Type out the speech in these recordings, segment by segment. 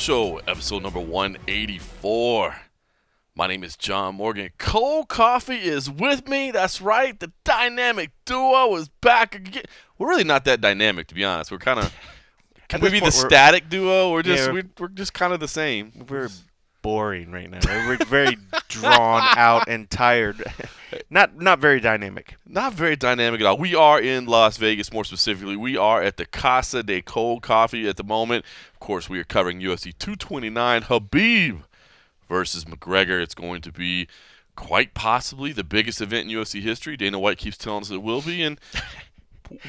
Show, episode number 184. My name is John Morgan. Cold Coffee is with me. That's right. The dynamic duo is back again. We're really not that dynamic, to be honest. We're kind of, can we be the static duo? We're just kind of the same. We're boring right now. We're very drawn out and tired. Not very dynamic. Not very dynamic at all. We are in Las Vegas, more specifically. We are at the Casa de Cold Coffee at the moment. Of course, we are covering UFC 229, Khabib versus McGregor. It's going to be quite possibly the biggest event in UFC history. Dana White keeps telling us it will be, and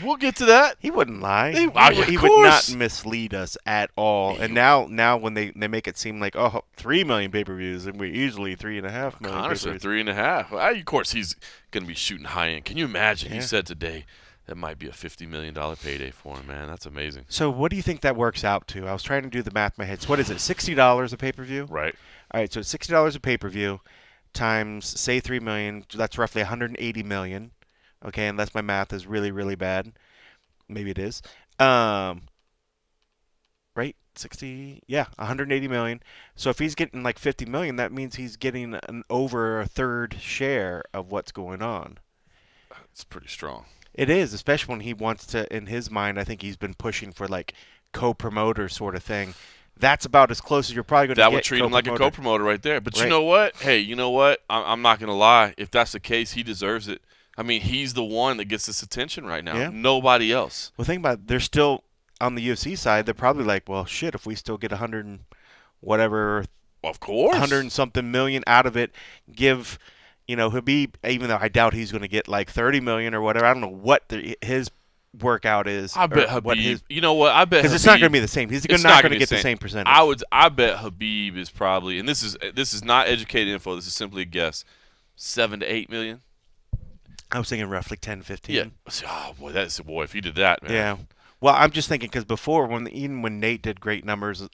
we'll get to that. He wouldn't lie. He of would not mislead us at all. And now when they make it seem like 3 million pay-per-views, and we're easily 3.5 million. Conor said 3.5. Of course, he's going to be shooting high end. Can you imagine? Yeah. He said today that might be a $50 million payday for him, man. That's amazing. So what do you think that works out to? I was trying to do the math in my head. So what is it, $60 a pay-per-view? Right. All right, so it's $60 a pay-per-view times, say, 3 million. That's roughly 180 million. Okay, unless my math is really, really bad. Maybe it is. Right? 60? Yeah, 180 million. So if he's getting like 50 million, that means he's getting over a third share of what's going on. It's pretty strong. It is, especially when he wants to, in his mind, I think he's been pushing for like co-promoter sort of thing. That's about as close as you're probably going to get. That would treat him like a co-promoter right there. But right. You know what? Hey, you know what? I'm not going to lie. If that's the case, he deserves it. I mean, he's the one that gets this attention right now. Yeah. Nobody else. Well, think about it. They're still, on the UFC side, they're probably like, well, shit, if we still get 100 and whatever. Of course. 100 and something million out of it, give, Khabib, even though I doubt he's going to get like 30 million or whatever. I don't know what his workout is. I bet Khabib. You know what? I bet because it's not going to be the same. He's not going to get the same percentage. I bet Khabib is probably, and this is not educated info. This is simply a guess. 7 to 8 million. I was thinking roughly 10, 15. Yeah. Oh boy, if you did that, man. Yeah. Well, I'm just thinking because before, even when Nate did great numbers,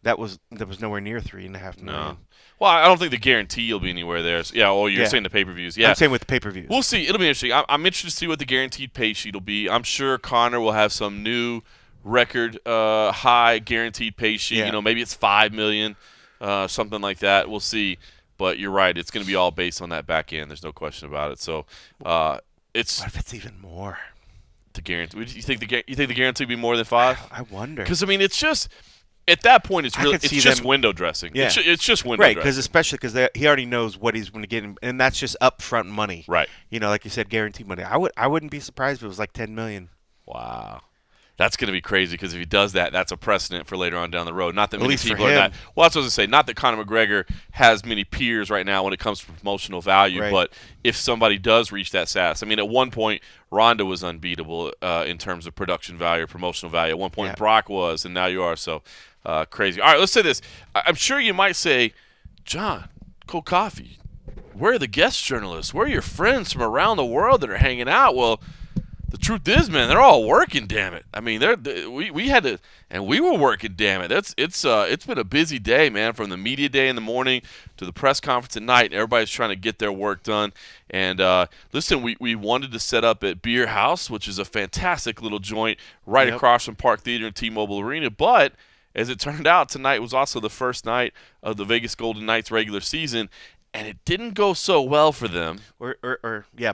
that was nowhere near 3.5 million. No. Well, I don't think the guarantee will be anywhere there. So, yeah. Oh, you're saying the pay-per-views. Yeah. I'm saying with the pay-per-views. We'll see. It'll be interesting. I'm interested to see what the guaranteed pay sheet will be. I'm sure Conor will have some new record high guaranteed pay sheet. Yeah. Maybe it's 5 million, something like that. We'll see. But you're right. It's going to be all based on that back end. There's no question about it. So it's. What if it's even more? The guarantee. You think the guarantee will be more than 5? I wonder. Because I mean, it's just at that point, it's just window dressing. Yeah. It's just window dressing. Right. Because especially because he already knows what he's going to get, and that's just upfront money. Right. Like you said, guaranteed money. I wouldn't be surprised if it was like 10 million. Wow. That's going to be crazy because if he does that, that's a precedent for later on down the road. Not that many people are not. Well, that's what I was going to say. Not that Conor McGregor has many peers right now when it comes to promotional value, right. But if somebody does reach that status, I mean, at one point, Ronda was unbeatable in terms of production value, promotional value. At one point, yeah. Brock was, and now you are. So crazy. All right, let's say this. I'm sure you might say, John, Cold Coffee, where are the guest journalists? Where are your friends from around the world that are hanging out? Well, the truth is, man, they're all working. Damn it! I mean, we had to, and we were working. Damn it! It's been a busy day, man. From the media day in the morning to the press conference at night. Everybody's trying to get their work done. And listen, we wanted to set up at Beer House, which is a fantastic little joint right across from Park Theater and T-Mobile Arena. But as it turned out, tonight was also the first night of the Vegas Golden Knights regular season. And it didn't go so well for them. Or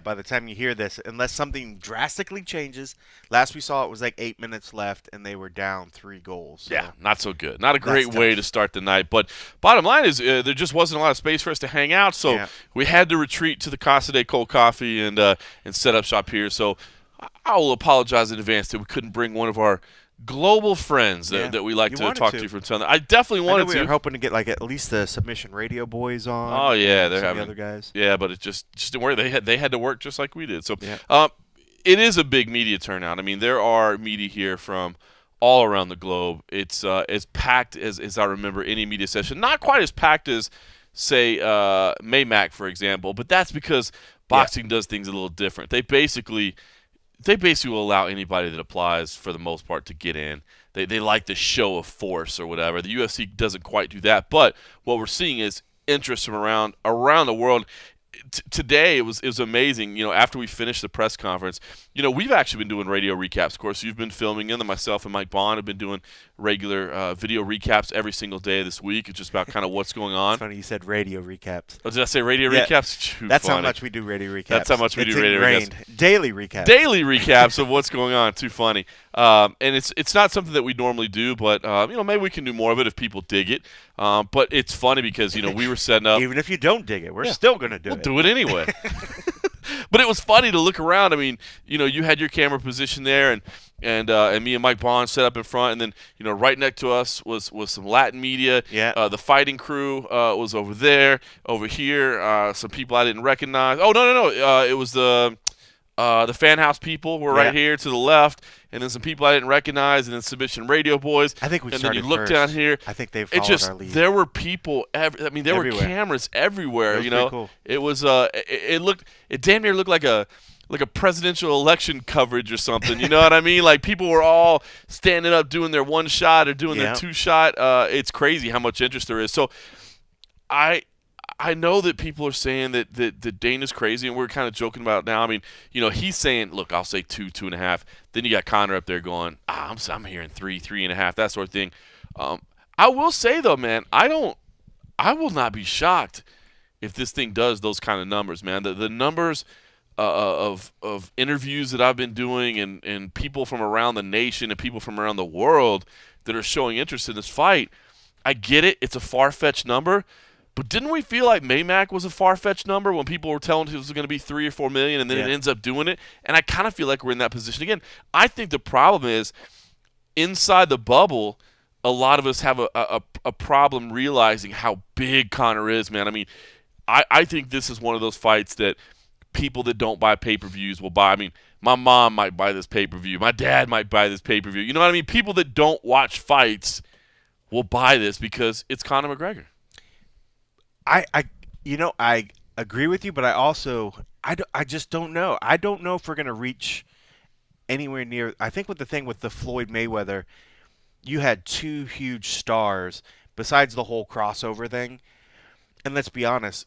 by the time you hear this, unless something drastically changes, last we saw it was like 8 minutes left, and they were down 3 goals. So yeah, not so good. Not a great way to start the night. But bottom line is there just wasn't a lot of space for us to hang out, so we had to retreat to the Casa de Cold Coffee and set up shop here. So I will apologize in advance that we couldn't bring one of our global friends that we like to talk to from time. I definitely wanted to. We were hoping to get like at least the Submission Radio boys on. Oh yeah, they're having the other guys. Yeah, but it just didn't work. They had to work just like we did. So it is a big media turnout. I mean, there are media here from all around the globe. It's as packed as I remember any media session. Not quite as packed as say Maymac, for example, but that's because boxing does things a little different. They basically will allow anybody that applies, for the most part, to get in. They like the show of force or whatever. The UFC doesn't quite do that. But what we're seeing is interest from around the world. today it was amazing. After we finished the press conference, we've actually been doing radio recaps. Of course, you've been filming them. Myself and Mike Bond have been doing regular video recaps every single day this week. It's just about kind of what's going on. It's funny you said radio recaps. Oh, did I say radio recaps? That's how much we do radio recaps. That's how much we do radio recaps. Daily recaps. Daily recaps of what's going on. Too funny. And it's not something that we normally do, but maybe we can do more of it if people dig it. But it's funny because we were setting up. Even if you don't dig it, we're still gonna do it. We'll do it anyway. But it was funny to look around. I mean, you had your camera position there, and me and Mike Bond set up in front, and then right next to us was some Latin media. Yeah. The fighting crew was over there. Over here, some people I didn't recognize. Oh no! It was the fan house people were right here to the left, and then some people I didn't recognize, and then Submission Radio boys. I think we and started then you look first. down here. I think they followed our lead. There were people. There were cameras everywhere. It was pretty cool. It was it damn near looked like a presidential election coverage or something. You know what I mean? Like people were all standing up doing their one shot or doing their two shot. It's crazy how much interest there is. So I know that people are saying that Dana's crazy, and we're kind of joking about it now. I mean, he's saying, look, I'll say 2.5. Then you got Conor up there going, I'm hearing 3.5, that sort of thing. I will say though, man, I will not be shocked if this thing does those kind of numbers, man. The numbers of interviews that I've been doing and people from around the nation and people from around the world that are showing interest in this fight, I get it. It's a far-fetched number. But didn't we feel like Maymack was a far-fetched number when people were telling us it was going to be 3 or 4 million, and then it ends up doing it? And I kind of feel like we're in that position again. I think the problem is inside the bubble, a lot of us have a problem realizing how big Conor is, man. I mean, I think this is one of those fights that people that don't buy pay-per-views will buy. I mean, my mom might buy this pay-per-view. My dad might buy this pay-per-view. You know what I mean? People that don't watch fights will buy this because it's Conor McGregor. I agree with you, but I just don't know. I don't know if we're going to reach anywhere near. I think with the Floyd Mayweather, you had two huge stars besides the whole crossover thing. And let's be honest,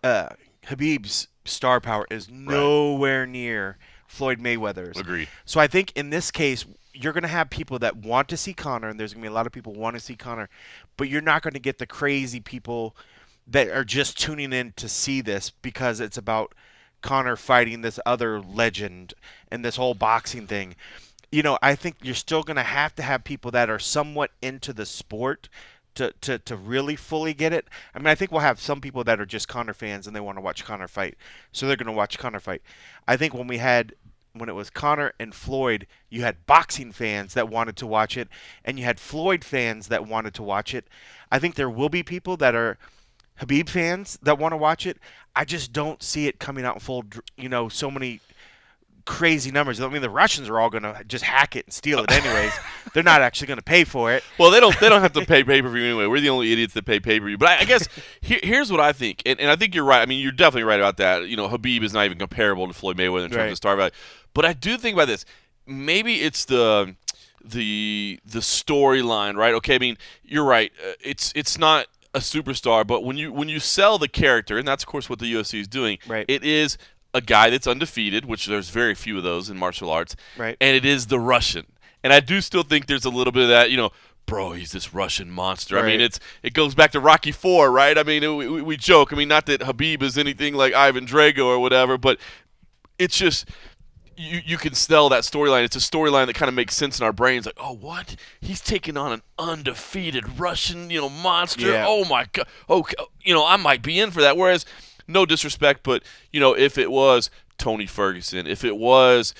Khabib's star power is nowhere near Floyd Mayweather's. Agreed. So I think in this case, you're going to have people that want to see Conor, and there's going to be a lot of people who want to see Conor, but you're not going to get the crazy people that are just tuning in to see this because it's about Conor fighting this other legend and this whole boxing thing. I think you're still going to have people that are somewhat into the sport to really fully get it. I mean, I think we'll have some people that are just Conor fans and they want to watch Conor fight, so they're going to watch Conor fight. I think when it was Conor and Floyd, you had boxing fans that wanted to watch it, and you had Floyd fans that wanted to watch it. I think there will be people that are Khabib fans that want to watch it. I just don't see it coming out in full, so many crazy numbers. I mean, the Russians are all going to just hack it and steal it anyways. They're not actually going to pay for it. Well, they don't have to pay pay-per-view anyway. We're the only idiots that pay pay-per-view. But I guess here's what I think, and I think you're right. I mean, you're definitely right about that. Khabib is not even comparable to Floyd Mayweather in terms of star value. But I do think about this. Maybe it's the storyline, right? Okay, I mean, you're right. It's not a superstar, but when you sell the character, and that's of course what the UFC is doing, it is a guy that's undefeated, which there's very few of those in martial arts, and it is the Russian. And I do still think there's a little bit of that, bro, he's this Russian monster. I mean, it goes back to Rocky IV, right? I mean, we joke. I mean, not that Khabib is anything like Ivan Drago or whatever, but it's just you can sell that storyline. It's a storyline that kind of makes sense in our brains. Like, oh, what? He's taking on an undefeated Russian, monster. Yeah. Oh my God. Okay, I might be in for that. Whereas, no disrespect, but if it was Tony Ferguson, if it was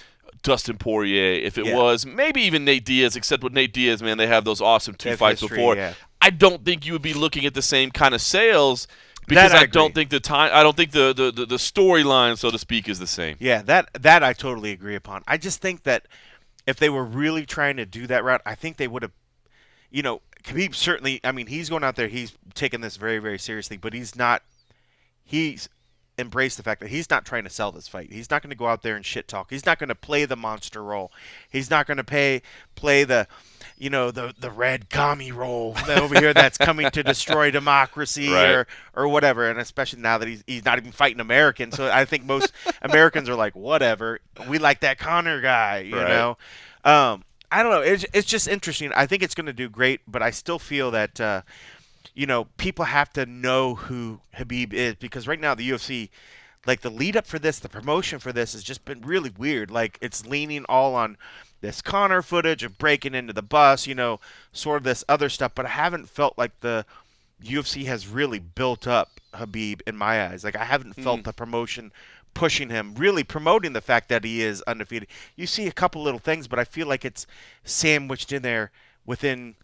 Dustin Poirier, if it was maybe even Nate Diaz, except with Nate Diaz, man, they have those awesome two fights before. Yeah. I don't think you would be looking at the same kind of sales. Because I don't think the storyline, so to speak, is the same. Yeah, that I totally agree upon. I just think that if they were really trying to do that route, I think they would have, Khabib certainly, I mean, he's going out there, he's taking this very, very seriously, but he's embrace the fact that he's not trying to sell this fight. He's not going to go out there and shit talk. He's not going to play the monster role. He's not going to play the, the red commie role over here that's coming to destroy democracy Right. or whatever. And especially now that he's not even fighting Americans. So I think most Americans are like, whatever. We like that Conor guy, you Right. know. I don't know. It's just interesting. I think it's going to do great, but I still feel that people have to know who Khabib is, because right now the UFC, like the lead up for this, the promotion for this has just been really weird. Like it's leaning all on this Conor footage of breaking into the bus, sort of this other stuff, but I haven't felt like the UFC has really built up Khabib in my eyes. Like I haven't felt the promotion pushing him, really promoting the fact that he is undefeated. You see a couple little things, but I feel like it's sandwiched in there within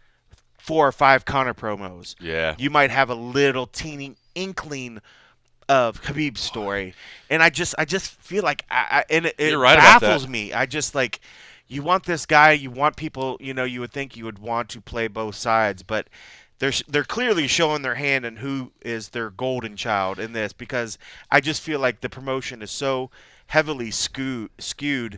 4 or 5 Conor promos. Yeah. You might have a little teeny inkling of Khabib's story, and I just feel like it You're right about baffles that. me. I just like, you want this guy, you want people, you would think you would want to play both sides, but they're clearly showing their hand and who is their golden child in this, because I just feel like the promotion is so heavily skewed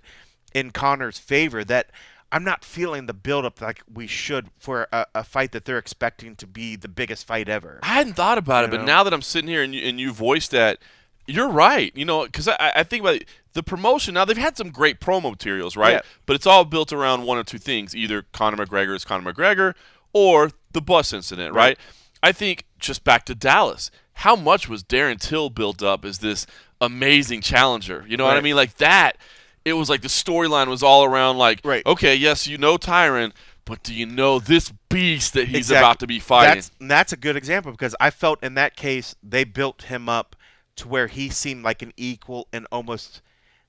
in Conor's favor that I'm not feeling the build-up like we should for a fight that they're expecting to be the biggest fight ever. I hadn't thought about it, but now that I'm sitting here and you voiced that, you're right. Because I think about it, the promotion. Now they've had some great promo materials, right? Yeah. But it's all built around one or two things: either Conor McGregor is Conor McGregor, or the bus incident, right? I think just back to Dallas, how much was Darren Till built up as this amazing challenger? You know what I mean? Like that. It was like the storyline was all around like, okay, yes, Tyron, but do you know this beast that he's about to be fighting? That's a good example, because I felt in that case they built him up to where he seemed like an equal, and almost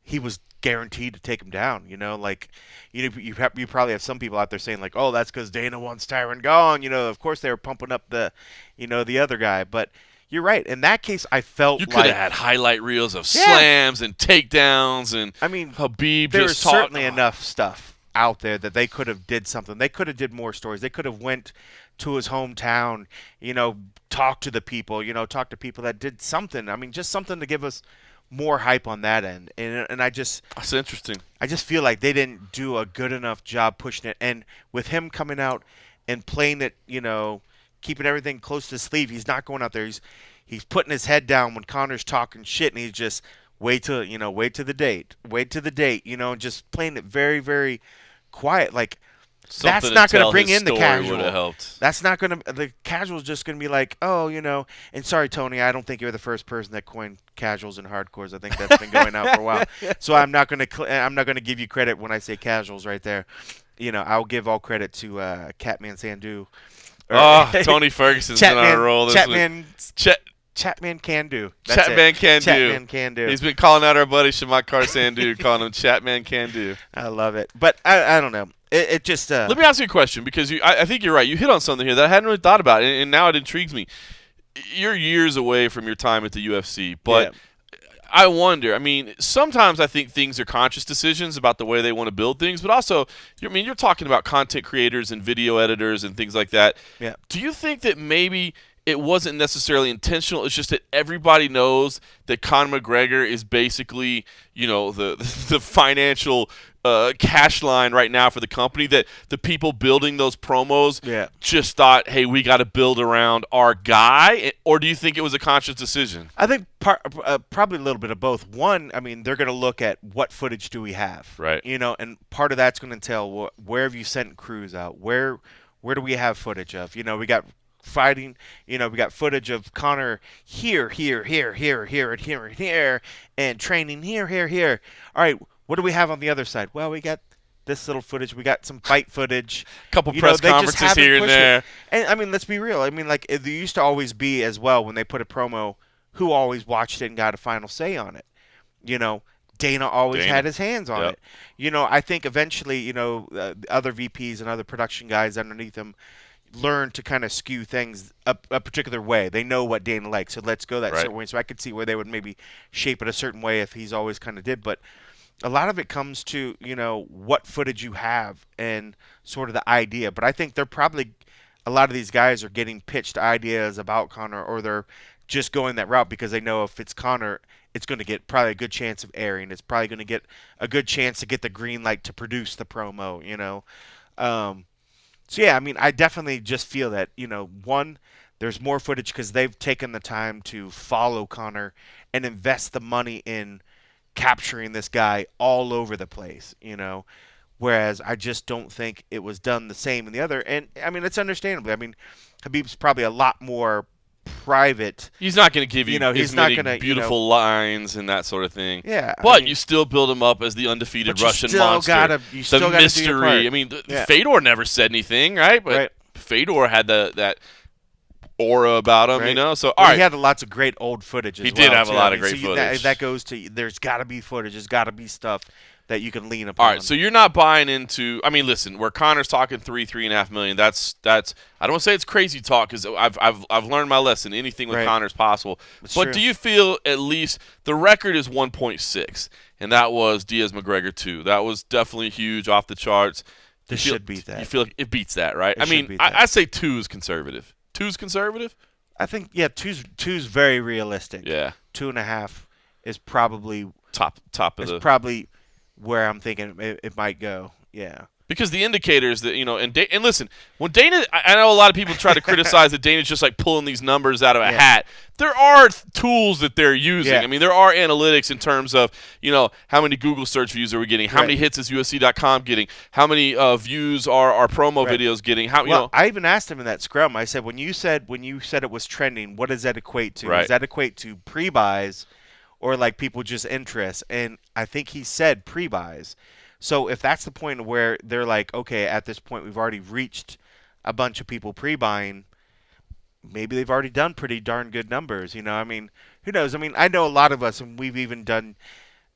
he was guaranteed to take him down. You probably have some people out there saying like, oh, that's because Dana wants Tyron gone. Of course they were pumping up the other guy, but you're right. In that case, I felt you like could have had highlight reels of slams and takedowns, and Khabib there just was certainly enough stuff out there that they could have did something. They could have did more stories. They could have went to his hometown, talked to the people, talked to people that did something. I mean, just something to give us more hype on that end. And that's interesting. I just feel like they didn't do a good enough job pushing it. And with him coming out and playing it, keeping everything close to his sleeve, he's not going out there. He's putting his head down when Conor's talking shit, and he's just wait to the date, and just playing it very, very quiet. Like that's not going to bring in the casual. That's not going to. The casual's just going to be like, oh, And sorry, Tony, I don't think you're the first person that coined casuals and hardcores. I think that's been going out for a while. So I'm not going to give you credit when I say casuals right there. I'll give all credit to Catman Sandu. Tony Ferguson's been on a roll this week. Chatman can do. Chatman can do. Chatman can do. He's been calling out our buddy Shamakar Sandu, calling him Chatman can do. I love it. But I don't know. It just. Let me ask you a question, because I think you're right. You hit on something here that I hadn't really thought about, and now it intrigues me. You're years away from your time at the UFC, but I wonder. I mean, sometimes I think things are conscious decisions about the way they want to build things, but also, you're talking about content creators and video editors and things like that. Yeah. Do you think that maybe it wasn't necessarily intentional? It's just that everybody knows that Conor McGregor is basically, the financial cash line right now for the company, that the people building those promos just thought, hey, we got to build around our guy? Or do you think it was a conscious decision? I think probably a little bit of both. One, I mean, they're going to look at what footage do we have, right? And part of that's going to entail where have you sent crews out? Where do we have footage of? We got fighting, we got footage of Conor here, and here, and training here. All right, what do we have on the other side? Well, we got this little footage. We got some fight footage. Couple press conferences here and there. And I mean, let's be real. I mean, like there used to always be as well when they put a promo, who always watched it and got a final say on it. Dana always had his hands on it. I think eventually, other VPs and other production guys underneath him learn to kind of skew things a particular way. They know what Dana likes, so let's go that certain way. So I could see where they would maybe shape it a certain way if he's always kind of did. But a lot of it comes to, what footage you have and sort of the idea. But I think they're probably, a lot of these guys are getting pitched ideas about Conor, or they're just going that route because they know if it's Conor, it's going to get probably a good chance of airing. It's probably going to get a good chance to get the green light to produce the promo, So, yeah, I mean, I definitely just feel that, one, there's more footage because they've taken the time to follow Conor and invest the money in capturing this guy all over the place, Whereas I just don't think it was done the same in the other. And, I mean, it's understandable. I mean, Khabib's probably a lot more private. He's not going to give you he's not many gonna, beautiful lines and that sort of thing. Yeah. But you still build him up as the undefeated Russian monster. You still the gotta mystery. do your part. I mean, Fedor never said anything, right? But Fedor had that aura about him, So, all right. He had lots of great old footage as well. He did have a lot of great footage. That goes to, there's got to be footage. There's got to be stuff that you can lean upon. All right, so you're not buying into. I mean, listen, where Conor's talking $3.5 million. That's. I don't want to say it's crazy talk because I've learned my lesson. Anything with Conor's possible. That's but true. do you feel at least the record is 1.6, and that was Diaz McGregor 2. That was definitely huge, off the charts. This should beat that. You feel like it beats that, right? I mean, I say 2 is conservative. 2 is conservative. I think two's very realistic. Yeah. 2.5 is probably top of is the. probably where I'm thinking it might go. Yeah. Because the indicators that, and listen, when Dana, I know a lot of people try to criticize that Dana's just like pulling these numbers out of a hat. There are tools that they're using. Yeah. I mean, there are analytics in terms of, how many Google search views are we getting? How many hits is UFC.com getting? How many views are our promo videos getting? I even asked him in that scrum. I said, when you said it was trending, what does that equate to? Right. Does that equate to pre-buys or like people just interest? And I think he said pre-buys. So if that's the point where they're like, okay, at this point we've already reached a bunch of people pre-buying, maybe they've already done pretty darn good numbers. I mean, who knows? I mean, I know a lot of us, and we've even done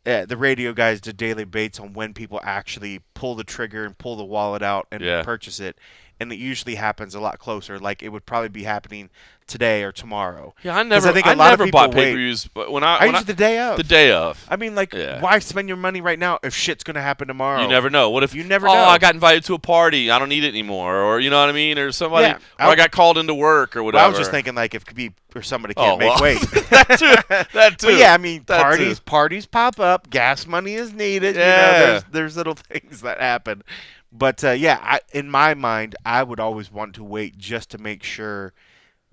the radio guys did daily debates on when people actually pull the trigger and pull the wallet out and purchase it. And it usually happens a lot closer. Like it would probably be happening today or tomorrow. Yeah, I never bought pay-per-views. But I usually the day of. The day of. I mean, why spend your money right now if shit's gonna happen tomorrow? You never know. What if you never know? I got invited to a party. I don't need it anymore, or you know what I mean, or somebody, or I got called into work or whatever. Well, I was just thinking like if Khabib or somebody can't make weight. that too. But yeah, I mean, parties pop up. Gas money is needed. Yeah. There's little things that happen. But, in my mind, I would always want to wait just to make sure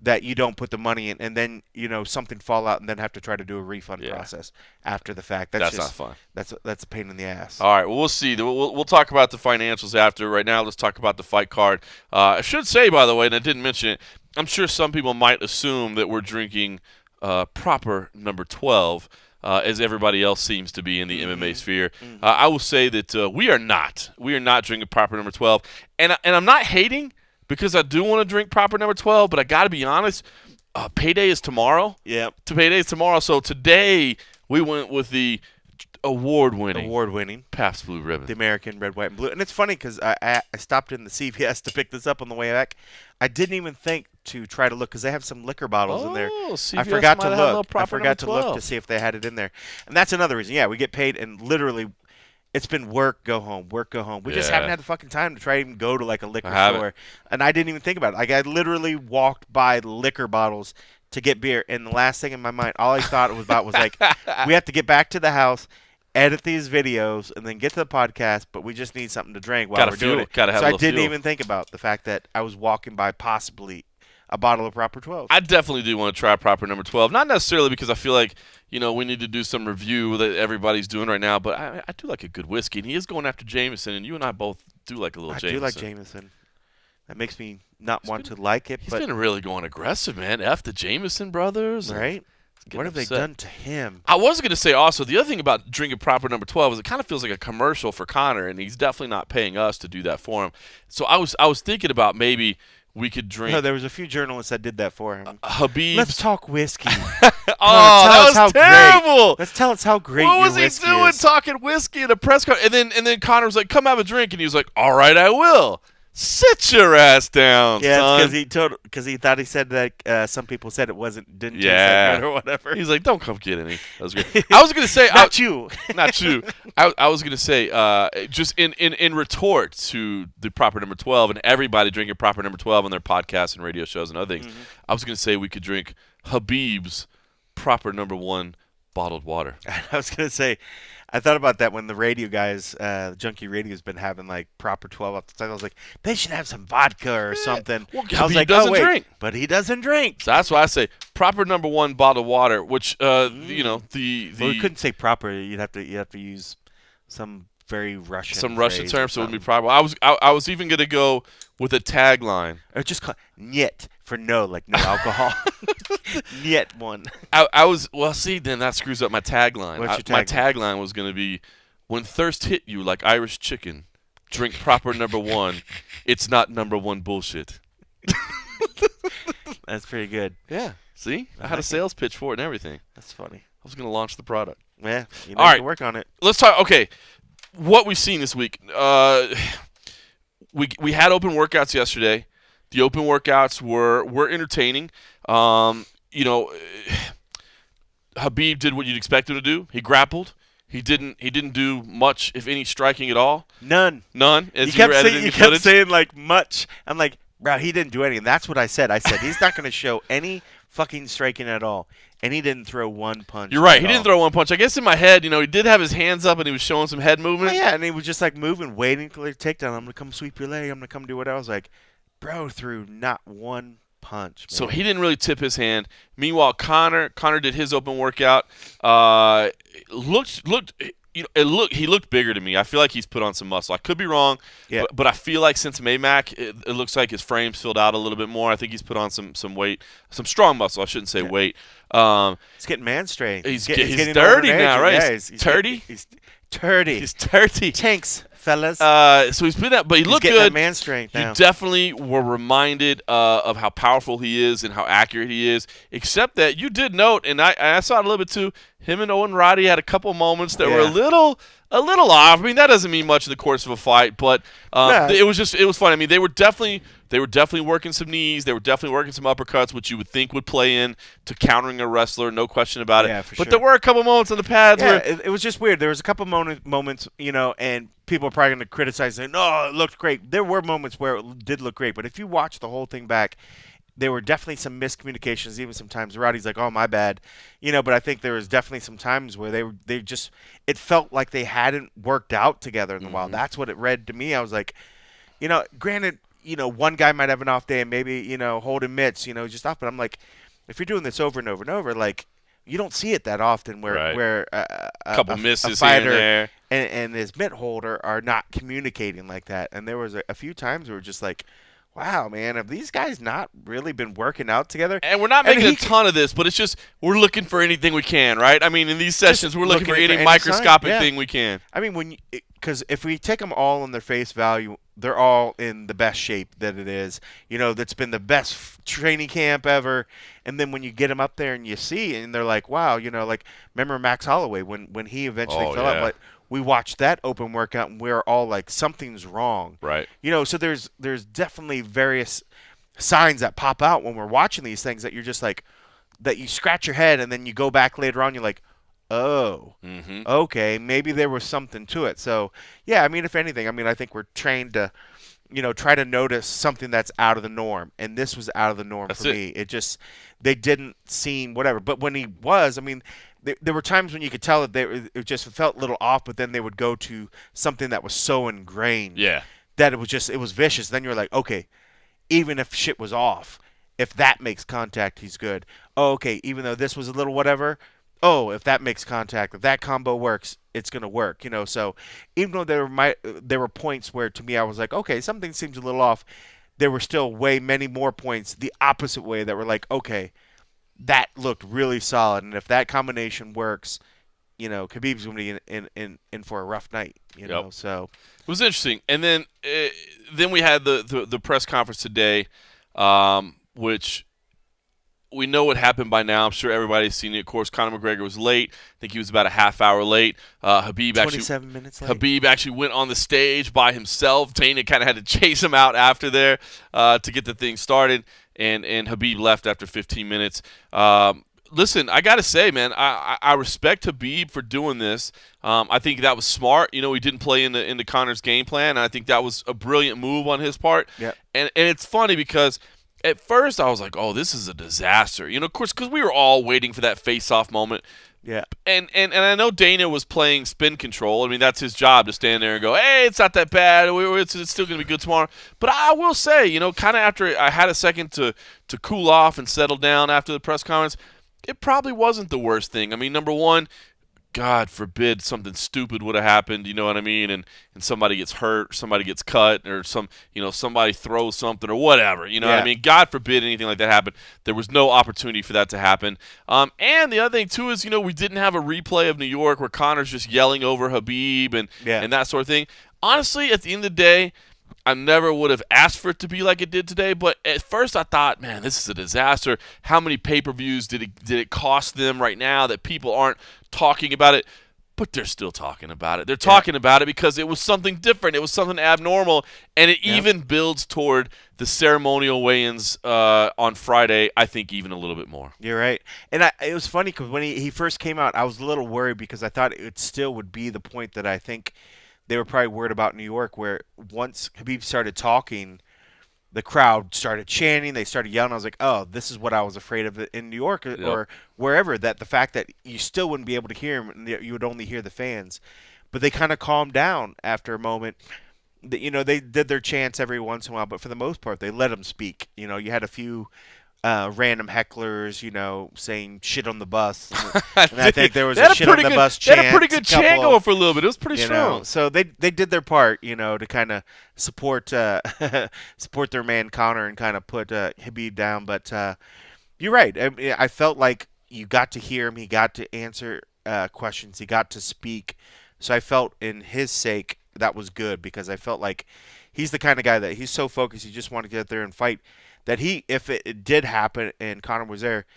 that you don't put the money in and then, something fall out and then have to try to do a refund process after the fact. That's not fun. That's a pain in the ass. All right, well, we'll see. We'll talk about the financials after. Right now, let's talk about the fight card. I should say, by the way, and I didn't mention it, I'm sure some people might assume that we're drinking proper number 12. As everybody else seems to be in the MMA sphere. I will say that we are not. We are not drinking proper number 12. And I'm not hating because I do want to drink proper number 12, but I got to be honest, payday is tomorrow. Yeah. Payday is tomorrow. So today we went with the award-winning Pabst Blue Ribbon. The American Red, White, and Blue. And it's funny because I stopped in the CVS to pick this up on the way back. I didn't even think to try to look because they have some liquor bottles in there. CVS I forgot to look. I forgot to look to see if they had it in there. And that's another reason. Yeah, we get paid and literally it's been work, go home, work, go home. We just haven't had the fucking time to try to even go to like a liquor store. And I didn't even think about it. Like I literally walked by liquor bottles to get beer. And the last thing in my mind, all I thought about was like, we have to get back to the house, edit these videos, and then get to the podcast, but we just need something to drink while we're doing it. So I didn't even think about the fact that I was walking by possibly a bottle of proper 12. I definitely do want to try proper number 12. Not necessarily because I feel like, we need to do some review that everybody's doing right now, but I do like a good whiskey, and he is going after Jameson, and you and I both do like a little Jameson. I do like Jameson. That makes me not want to like it. He's been really going aggressive, man. F the Jameson brothers. Right? What have they done to him? I was going to say also, the other thing about drinking proper number 12 is it kind of feels like a commercial for Conor, and he's definitely not paying us to do that for him. So I was thinking about maybe we could drink. No, there was a few journalists that did that for him. Khabib. Let's talk whiskey. That was terrible. Let's tell us how great what your was he whiskey doing is. Talking whiskey at a press conference? And then Conor was like, come have a drink. And he was like, all right, I will. Sit your ass down, Yeah, son. because he thought he said that some people said it didn't taste Yeah. that good or whatever. He's like, don't come get any. That was great. I was gonna say, Not you. not you. I was gonna say, just in retort to the proper number 12 and everybody drinking proper number 12 on their podcasts and radio shows and other things. I was gonna say we could drink Khabib's proper number 1 bottled water. I was gonna say, I thought about that when the radio guys, Junkie Radio's been having like proper 12 off the side. I was like, they should have some vodka or something. Well, I was Khabib like, doesn't oh, wait, drink. but he doesn't drink. So that's why I say proper number 1 bottled water, which you know the Well, we couldn't say proper. You'd have to use some very Russian Russian phrase term, or so it would be something. proper. I was even gonna go with a tagline. Or just call "niet" for no, like no alcohol. "Niet" one. I was see then that screws up my tagline. What's your My tagline? tagline was gonna be, when thirst hit you like Irish chicken, drink proper number 1. It's not number 1 bullshit. That's pretty good. Yeah. See, I had a sales pitch for it and everything. That's funny. I was gonna launch the product. Yeah, you All need right. to work on it. Let's talk. Okay, what we've seen this week. We had open workouts yesterday. The open workouts were entertaining. You know, Khabib did what you'd expect him to do. He grappled. He didn't do much, if any, striking at all. None. As you were editing the You kept footage. saying like much. I'm like, bro, he didn't do anything. That's what I said. I said he's not going to show any fucking striking at all, and he didn't throw one punch. You're right. at He all. didn't throw one punch. I guess in my head, you know, he did have his hands up and he was showing some head Oh, movement. yeah, and he was just like moving, waiting for the takedown. I'm gonna come sweep your leg. I'm gonna come do what I was like, bro, threw not one punch. Man. So he didn't really tip his hand. Meanwhile, Conor did his open workout. He looked bigger to me. I feel like he's put on some muscle. I could be wrong, Yeah. but I feel like since Maymack, it looks like his frame's filled out a little bit more. I think he's put on some weight, some strong muscle. I shouldn't say weight. He's getting man strength. He's getting dirty over an now, age. right? Yeah, He's dirty? He's dirty. He's dirty. Tanks, fellas. So he's been that, but he he's looked getting good. that man strength now. You definitely were reminded of how powerful he is and how accurate he is. Except that you did note, and I saw it a little bit too. Him and Owen Roddy had a couple moments that were a little off. I mean, that doesn't mean much in the course of a fight, but it was fun. I mean, they were definitely working some knees. They were definitely working some uppercuts, which you would think would play in to countering a wrestler, no question about it. Yeah, for but sure. there were a couple moments on the pads Yeah, where it was just weird. There was a couple moments, you know, and people are probably going to criticize saying, "No, it looked great." There were moments where it did look great, but if you watch the whole thing back, there were definitely some miscommunications. Even sometimes Roddy's like, "Oh, my bad," you know. But I think there was definitely some times where they just it felt like they hadn't worked out together in a while. That's what it read to me. I was like, you know, granted, you know, one guy might have an off day and maybe, you know, holding mitts, you know, just off. But I'm like, if you're doing this over and over and over, like, you don't see it that often where a couple misses a here fighter and there. and his mitt holder are not communicating like that. And there was a few times where we're just like, wow, man, have these guys not really been working out together? And we're not making a ton of this, but it's just we're looking for anything we can, right? I mean, in these sessions, we're looking for any microscopic thing we can. I mean, because if we take them all on their face value, they're all in the best shape that it is. You know, that's been the best training camp ever. And then when you get them up there and you see, and they're like, wow, you know, like, remember Max Holloway when he eventually fell out? Like, we watched that open workout and we're all like, something's wrong. Right. You know, so there's definitely various signs that pop out when we're watching these things that you're just like, that you scratch your head and then you go back later on, you're like, oh, okay, maybe there was something to it. So, yeah, I mean, if anything, I mean, I think we're trained to, you know, try to notice something that's out of the norm. And this was out of the norm for me. It just, they didn't seem whatever. But when he was, I mean, there were times when you could tell that it just felt a little off, but then they would go to something that was so ingrained that it was vicious. Then you're like, okay, even if shit was off, if that makes contact, he's good. Oh, okay, even though this was a little whatever, oh, if that makes contact, if that combo works, it's going to work, you know. So even though there were points where to me I was like, okay, something seems a little off, there were still many more points the opposite way that were like, okay, that looked really solid, and if that combination works, you know, Khabib's going to be in for a rough night, you know. So it was interesting. And then we had the press conference today, which we know what happened by now. I'm sure everybody's seen it. Of course, Conor McGregor was late. I think he was about a half hour late. 27 minutes late. Khabib actually went on the stage by himself. Dana kind of had to chase him out after there to get the thing started, and Khabib left after 15 minutes. Listen, I got to say, man, I respect Khabib for doing this. I think that was smart. He didn't play into Conor's game plan, and I think that was a brilliant move on his part. Yeah. And it's funny because at first I was like, oh, this is a disaster. Of course, because we were all waiting for that face-off moment. Yeah. And I know Dana was playing spin control. I mean, that's his job to stand there and go, hey, it's not that bad. It's still going to be good tomorrow. But I will say, kind of after I had a second to cool off and settle down after the press conference, it probably wasn't the worst thing. I mean, number one, God forbid something stupid would have happened, you know what I mean? And somebody gets hurt, somebody gets cut, or somebody throws something or whatever, you know what I mean? God forbid anything like that happened. There was no opportunity for that to happen. And the other thing, too, is, we didn't have a replay of New York where Conor's just yelling over Khabib and that sort of thing. Honestly, at the end of the day, I never would have asked for it to be like it did today, but at first I thought, man, this is a disaster. How many pay-per-views did it cost them right now that people aren't talking about it? But they're still talking about it. They're talking about it because it was something different. It was something abnormal, and it even builds toward the ceremonial weigh-ins on Friday, I think, even a little bit more. You're right. And it was funny because when he first came out, I was a little worried because I thought it still would be the point that I think they were probably worried about New York, where once Khabib started talking, the crowd started chanting, they started yelling. I was like, oh, this is what I was afraid of in New York or wherever, that the fact that you still wouldn't be able to hear him and you would only hear the fans. But they kind of calmed down after a moment. They did their chants every once in a while, but for the most part, they let him speak. You had a few random hecklers, saying shit on the bus. And I think there was a shit on the bus chant. They had a pretty good chant going for a little bit. It was pretty strong. So they did their part, to kind of support support their man Conor and kind of put Khabib down. But you're right. I felt like you got to hear him. He got to answer questions. He got to speak. So I felt in his sake that was good, because I felt like he's the kind of guy that he's so focused. He just wanted to get there and fight. That if it did happen and Conor was there,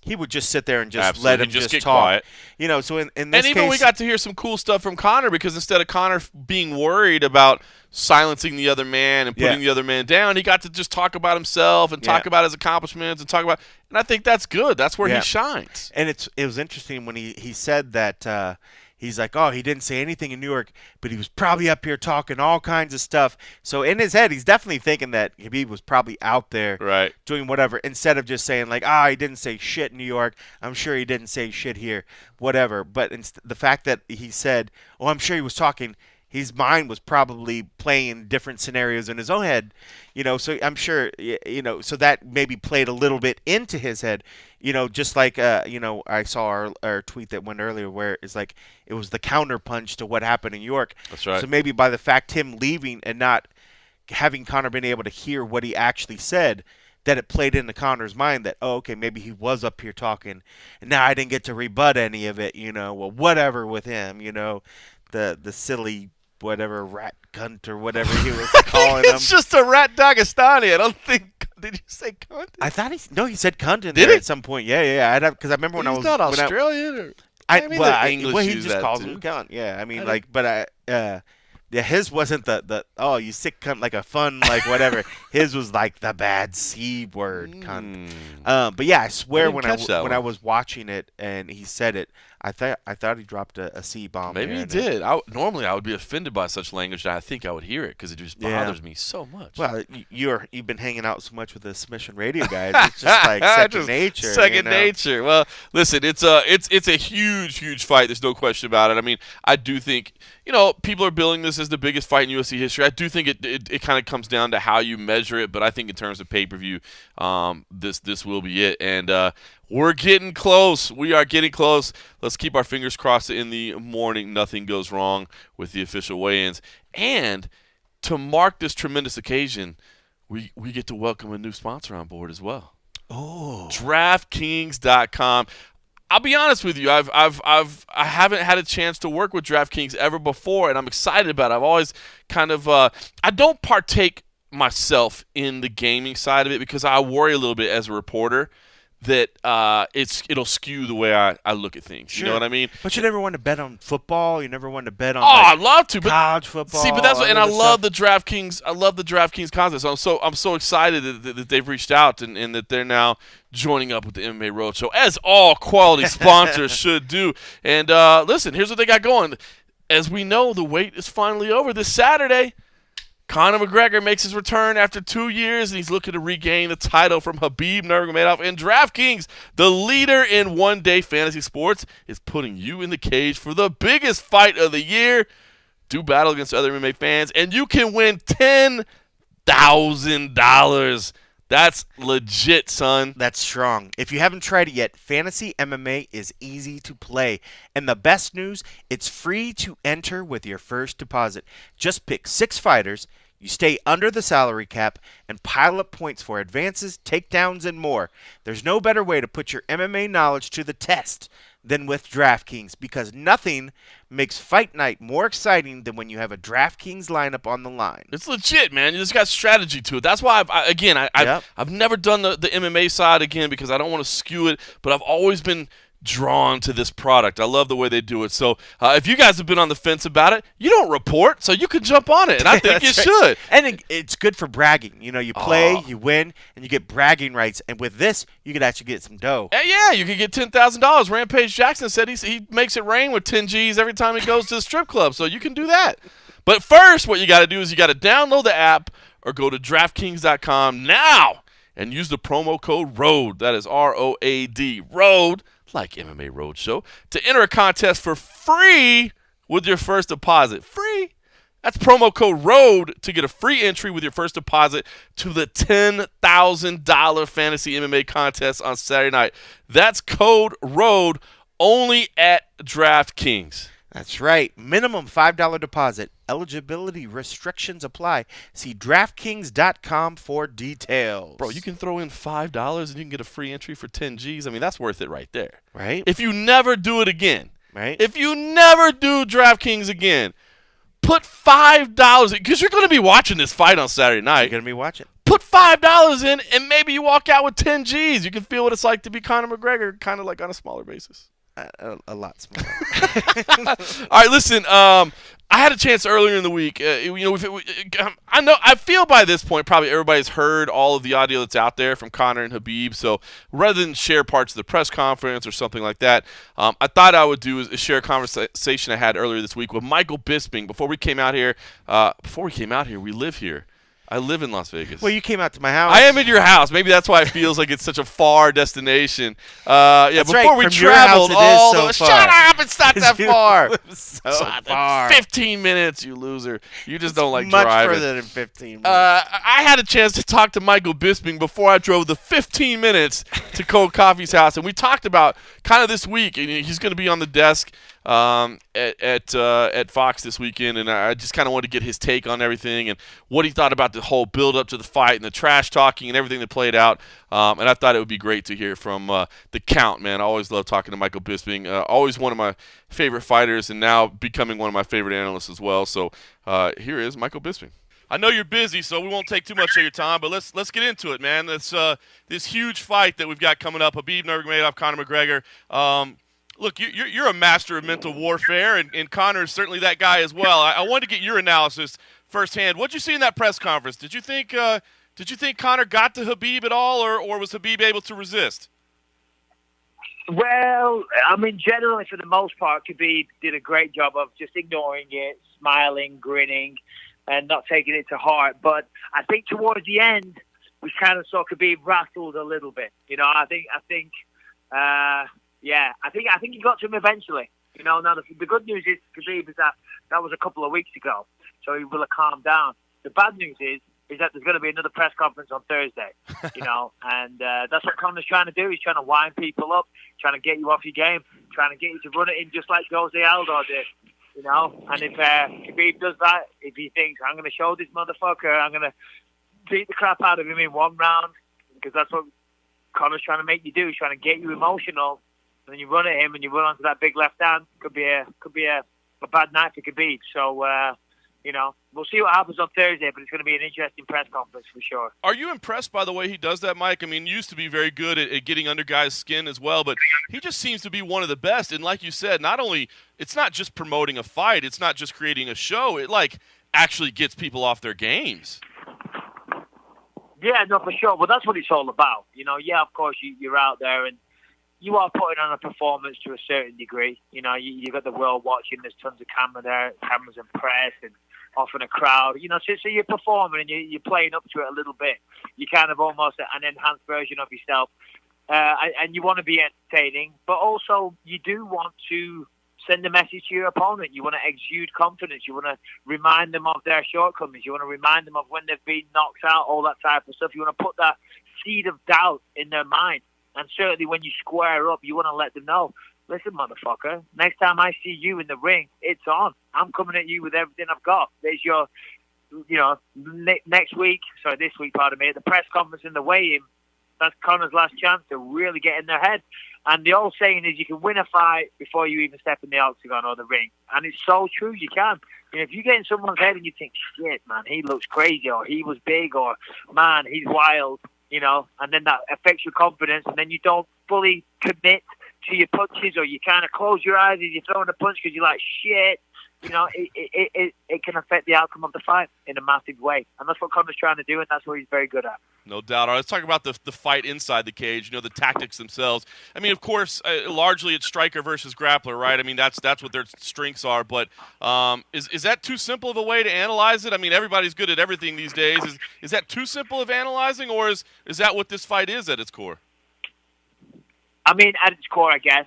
he would just sit there and just let him just get talk. Quiet. So in this case, we got to hear some cool stuff from Conor, because instead of Conor being worried about silencing the other man and putting the other man down, he got to just talk about himself and talk about his accomplishments and I think that's good. That's where he shines. And it was interesting when he said that. He's like, oh, he didn't say anything in New York, but he was probably up here talking all kinds of stuff. So in his head, he's definitely thinking that Khabib was probably out there doing whatever, instead of just saying like, he didn't say shit in New York. I'm sure he didn't say shit here, whatever. But the fact that he said, oh, I'm sure he was talking, his mind was probably playing different scenarios in his own head, so I'm sure, so that maybe played a little bit into his head, just like, I saw our tweet that went earlier where it's like it was the counter punch to what happened in New York. That's right. So maybe by the fact him leaving and not having Conor been able to hear what he actually said, that it played into Conor's mind that, oh, okay, maybe he was up here talking, and now I didn't get to rebut any of it, well, whatever with him, the silly whatever rat cunt or whatever he was calling him. It's just a rat Dagestani. I don't think. Did you say cunt? I thought he said cunt in there at some point. Yeah. Because I remember when I was. He's not Australian. He just calls him cunt. Yeah, I mean, his wasn't the oh, you sick cunt, like a fun, like whatever. His was like the bad C word cunt. But yeah, I swear when I was watching it and he said it, I thought he dropped a C bomb. Maybe he did. Normally I would be offended by such language, and I think I would hear it because it just bothers me so much. Well, you've been hanging out so much with the Submission Radio guys. It's just like second nature. Second nature. Well, listen, it's a huge fight. There's no question about it. I mean, I do think people are billing this as the biggest fight in UFC history. I do think it kind of comes down to how you measure it, but I think in terms of pay-per-view, this will be it. And we're getting close. We are getting close. Let's keep our fingers crossed that in the morning nothing goes wrong with the official weigh-ins. And to mark this tremendous occasion, we get to welcome a new sponsor on board as well. Oh, DraftKings.com. I'll be honest with you. I haven't had a chance to work with DraftKings ever before, and I'm excited about it. I've always kind of I don't partake myself in the gaming side of it because I worry a little bit as a reporter that it'll skew the way I look at things. Sure. You know what I mean? But you never want to bet on football. You never want to bet on I'd love to, but college football. see, but that's what, and I love the the DraftKings. I love the DraftKings contest. I'm so excited that they've reached out and that they're now joining up with the MMA Roadshow, as all quality sponsors should do. And listen, here's what they got going. As we know, the wait is finally over. This Saturday, Conor McGregor makes his return after 2 years, and he's looking to regain the title from Khabib Nurmagomedov. And DraftKings, the leader in one-day fantasy sports, is putting you in the cage for the biggest fight of the year. Do battle against other MMA fans, and you can win $10,000. That's legit, son. That's strong. If you haven't tried it yet, Fantasy MMA is easy to play. And the best news, it's free to enter with your first deposit. Just pick 6 fighters, you stay under the salary cap, and pile up points for advances, takedowns, and more. There's no better way to put your MMA knowledge to the test than with DraftKings, because nothing makes fight night more exciting than when you have a DraftKings lineup on the line. It's legit, man. You just got strategy to it. That's why I've never done the MMA side again because I don't want to skew it, but I've always been drawn to this product. I love the way they do it. So if you guys have been on the fence about it, you don't report, so you can jump on it, and I think you should. And it's good for bragging. You know, you play, you win, and you get bragging rights. And with this, you could actually get some dough. Yeah, you could get $10,000. Rampage Jackson said he makes it rain with 10 G's every time he goes to the strip club, so you can do that. But first, what you got to do is you got to download the app or go to DraftKings.com now and use the promo code ROAD. That is ROAD, ROAD, like MMA Roadshow, to enter a contest for free with your first deposit. Free. That's promo code ROAD to get a free entry with your first deposit to the $10,000 fantasy MMA contest on Saturday night. That's code ROAD only at DraftKings. That's right. Minimum $5 deposit. Eligibility restrictions apply. See DraftKings.com for details. Bro, you can throw in $5 and you can get a free entry for 10 G's. I mean, that's worth it right there. Right? If you never do it again. Right? If you never do DraftKings again, put $5 because you're going to be watching this fight on Saturday night. You're going to be watching. Put $5 in and maybe you walk out with 10 G's. You can feel what it's like to be Conor McGregor, kind of like on a smaller basis. A lot smaller. All right, listen. I had a chance earlier in the week. I feel by this point probably everybody's heard all of the audio that's out there from Conor and Khabib. So rather than share parts of the press conference or something like that, I thought I would do is share a conversation I had earlier this week with Michael Bisping. Before we came out here, we live here. I live in Las Vegas. Well, you came out to my house. I am in your house. Maybe that's why it feels like it's such a far destination. That's before right. we From traveled your house, all it the is so shut far. up! It's not that far. So far. 15 minutes, you loser. You just don't like much driving. further than 15 minutes. I had a chance to talk to Michael Bisping before I drove the 15 minutes to Cold Coffee's house, and we talked about kind of this week. And he's going to be on the desk at Fox this weekend, and I just kind of wanted to get his take on everything and what he thought about the whole build-up to the fight and the trash talking and everything that played out. And I thought it would be great to hear from the Count, man. I always love talking to Michael Bisping. Always one of my favorite fighters, and now becoming one of my favorite analysts as well. So here is Michael Bisping. I know you're busy, so we won't take too much of your time, but let's get into it, man. This huge fight that we've got coming up: Khabib Nurmagomedov, Conor McGregor. Look, you're a master of mental warfare, and Conor is certainly that guy as well. I wanted to get your analysis firsthand. What did you see in that press conference? Did you think Conor got to Khabib at all, or was Khabib able to resist? Well, I mean, generally for the most part, Khabib did a great job of just ignoring it, smiling, grinning, and not taking it to heart. But I think towards the end, we kind of saw Khabib rattled a little bit. You know, I think he got to him eventually. You know, now the good news is Khabib is that was a couple of weeks ago, so he will have calmed down. The bad news is that there's going to be another press conference on Thursday. You know, and that's what Conor's trying to do. He's trying to wind people up, trying to get you off your game, trying to get you to run it in just like Jose Aldo did. You know, and if Khabib does that, if he thinks, I'm going to show this motherfucker, I'm going to beat the crap out of him in one round, because that's what Conor's trying to make you do. He's trying to get you emotional, and then you run at him and you run onto that big left hand. Could be a bad night for Khabib. So We'll see what happens on Thursday, but it's going to be an interesting press conference for sure. Are you impressed by the way he does that, Mike? I mean, he used to be very good at getting under guys' skin as well, but he just seems to be one of the best. And like you said, it's not just promoting a fight, it's not just creating a show. It actually gets people off their games. Yeah, no, for sure. Well, that's what it's all about. Yeah, of course, you're out there and you are putting on a performance to a certain degree. You got the world watching. There's tons of cameras and press, and often a crowd. So you're performing and you're playing up to it a little bit. You're kind of almost an enhanced version of yourself, and you want to be entertaining, but also you do want to send a message to your opponent. You want to exude confidence. You want to remind them of their shortcomings. You want to remind them of when they've been knocked out, all that type of stuff. You want to put that seed of doubt in their mind. And certainly when you square up, you want to let them know, listen, motherfucker, next time I see you in the ring, it's on. I'm coming at you with everything I've got. There's your, this week, at the press conference in the weigh-in, that's Conor's last chance to really get in their head. And the old saying is you can win a fight before you even step in the octagon or the ring. And it's so true, you can. If you get in someone's head and you think, shit, man, he looks crazy, or he was big, or, man, he's wild, and then that affects your confidence, and then you don't fully commit to your punches, or you kind of close your eyes as you're throwing a punch because you're like, shit. It can affect the outcome of the fight in a massive way. And that's what Conor's trying to do, and that's what he's very good at. No doubt. All right, let's talk about the fight inside the cage, the tactics themselves. I mean, of course, largely it's striker versus grappler, right? I mean, that's what their strengths are. But is that too simple of a way to analyze it? I mean, everybody's good at everything these days. Is that too simple of analyzing, or is that what this fight is at its core? I mean, at its core, I guess.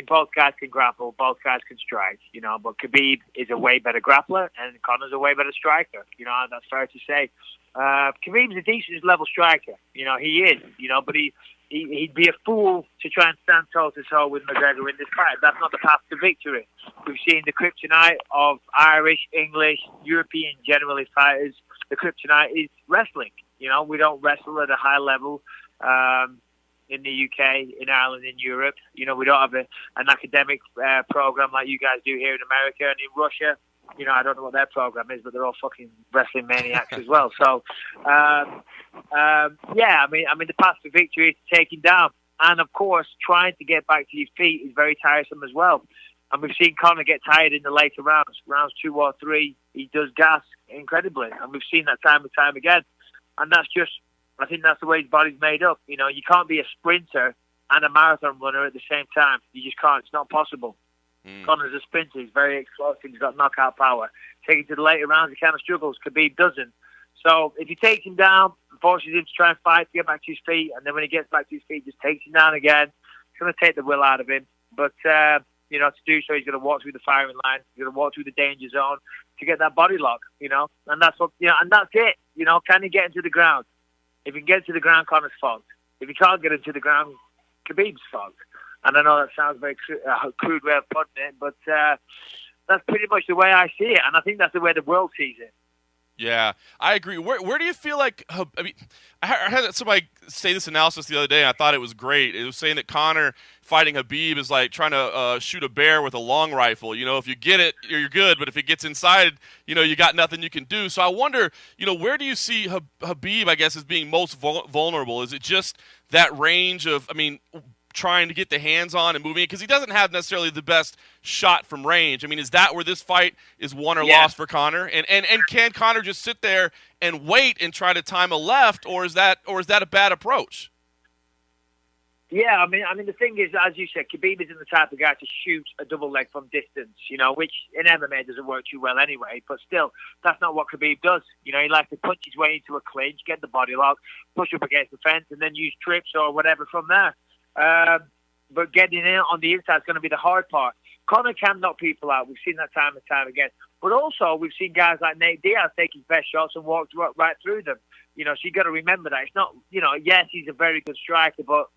Both guys can grapple, both guys can strike, but Khabib is a way better grappler and Conor's a way better striker. That's fair to say. Khabib's a decent level striker. He is, but he'd be a fool to try and stand toe-to-toe with McGregor in this fight. That's not the path to victory. We've seen the kryptonite of Irish, English, European generally fighters. The kryptonite is wrestling. We don't wrestle at a high level. In the UK, in Ireland, in Europe. We don't have an academic program like you guys do here in America and in Russia. I don't know what their program is, but they're all fucking wrestling maniacs as well. So, the path to victory is to take him down. And, of course, trying to get back to your feet is very tiresome as well. And we've seen Conor get tired in the later rounds 2 or 3. He does gas incredibly. And we've seen that time and time again. And I think that's the way his body's made up. You can't be a sprinter and a marathon runner at the same time. You just can't. It's not possible. Conor's a sprinter. He's very explosive. He's got knockout power. Taking to the later rounds, he kind of struggles. Khabib doesn't. So if he takes him down, forces him to try and fight to get back to his feet, and then when he gets back to his feet, just takes him down again, it's going to take the will out of him. But, to do so, he's going to walk through the firing line. He's going to walk through the danger zone to get that body lock, And that's what, and that's it. Can he get into the ground? If he can get to the ground, Conor's fucked. If he can't get into the ground, Khabib's fucked. And I know that sounds very crude way of putting it, but that's pretty much the way I see it, and I think that's the way the world sees it. Yeah, I agree. Where do you feel like? I had somebody say this analysis the other day, and I thought it was great. It was saying that Conor fighting Khabib is like trying to shoot a bear with a long rifle. If you get it, you're good, but if it gets inside, you got nothing you can do. So I wonder, where do you see Khabib, I guess, as being most vulnerable? Is it just that range of, trying to get the hands on and moving it? Because he doesn't have necessarily the best shot from range. Is that where this fight is won or lost for Conor? And can Conor just sit there and wait and try to time a left, or is that a bad approach? Yeah, the thing is, as you said, Khabib isn't the type of guy to shoot a double leg from distance, which in MMA doesn't work too well anyway. But still, that's not what Khabib does. He likes to punch his way into a clinch, get the body lock, push up against the fence, and then use trips or whatever from there. But getting in on the inside is going to be the hard part. Conor can knock people out. We've seen that time and time again. But also, we've seen guys like Nate Diaz take his best shots and walk right through them. So you got to remember that. It's not, yes, he's a very good striker, but,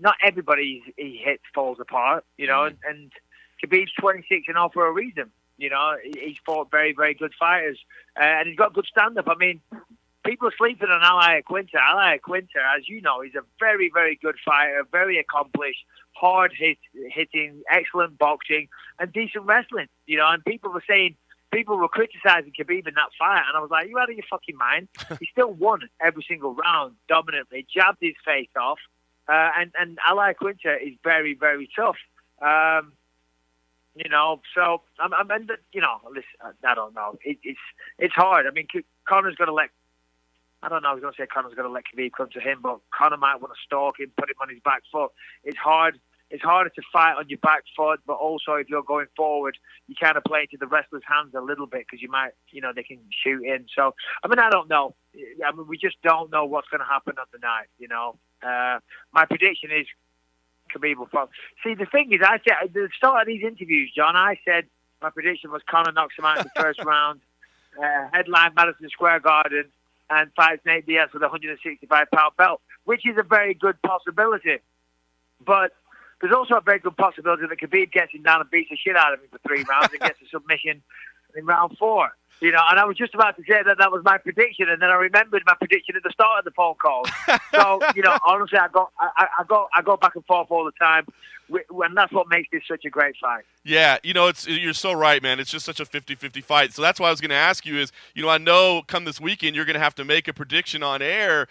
not everybody he hits falls apart, and Khabib's 26-0 for a reason. He's fought very, very good fighters, and he's got good stand-up. People are sleeping on Ally Quinter. Ally Quinter, as you know, is a very, very good fighter, very accomplished, hard hitting, excellent boxing, and decent wrestling. And people were saying people were criticizing Khabib in that fight, and I was like, you out of your fucking mind? He still won every single round dominantly, jabbed his face off, and Ali Quinter is very, very tough. You know, so listen, I don't know. It's hard. I mean, Conor's going to let. I don't know. I was going to say Conor's going to let Khabib come to him, but Conor might want to stalk him, put him on his back foot. It's hard. It's harder to fight on your back foot, but also if you're going forward, you kind of play into the wrestler's hands a little bit because you might, they can shoot in. So, I mean, I don't know. I mean, we just don't know what's going to happen on the night. My prediction is Khabib will fall. See, the thing is, I said at the start of these interviews, John, I said my prediction was Conor knocks him out in the first round, headline Madison Square Garden, and fights Nate Diaz with a 165-pound belt, which is a very good possibility. But there's also a very good possibility that Khabib gets him down and beats the shit out of him for 3 rounds and gets a submission in round 4. And I was just about to say that was my prediction, and then I remembered my prediction at the start of the phone call. So, honestly, I go back and forth all the time, and that's what makes this such a great fight. Yeah, you're so right, man. It's just such a 50-50 fight. So that's why I was going to ask you is, I know come this weekend you're going to have to make a prediction on air.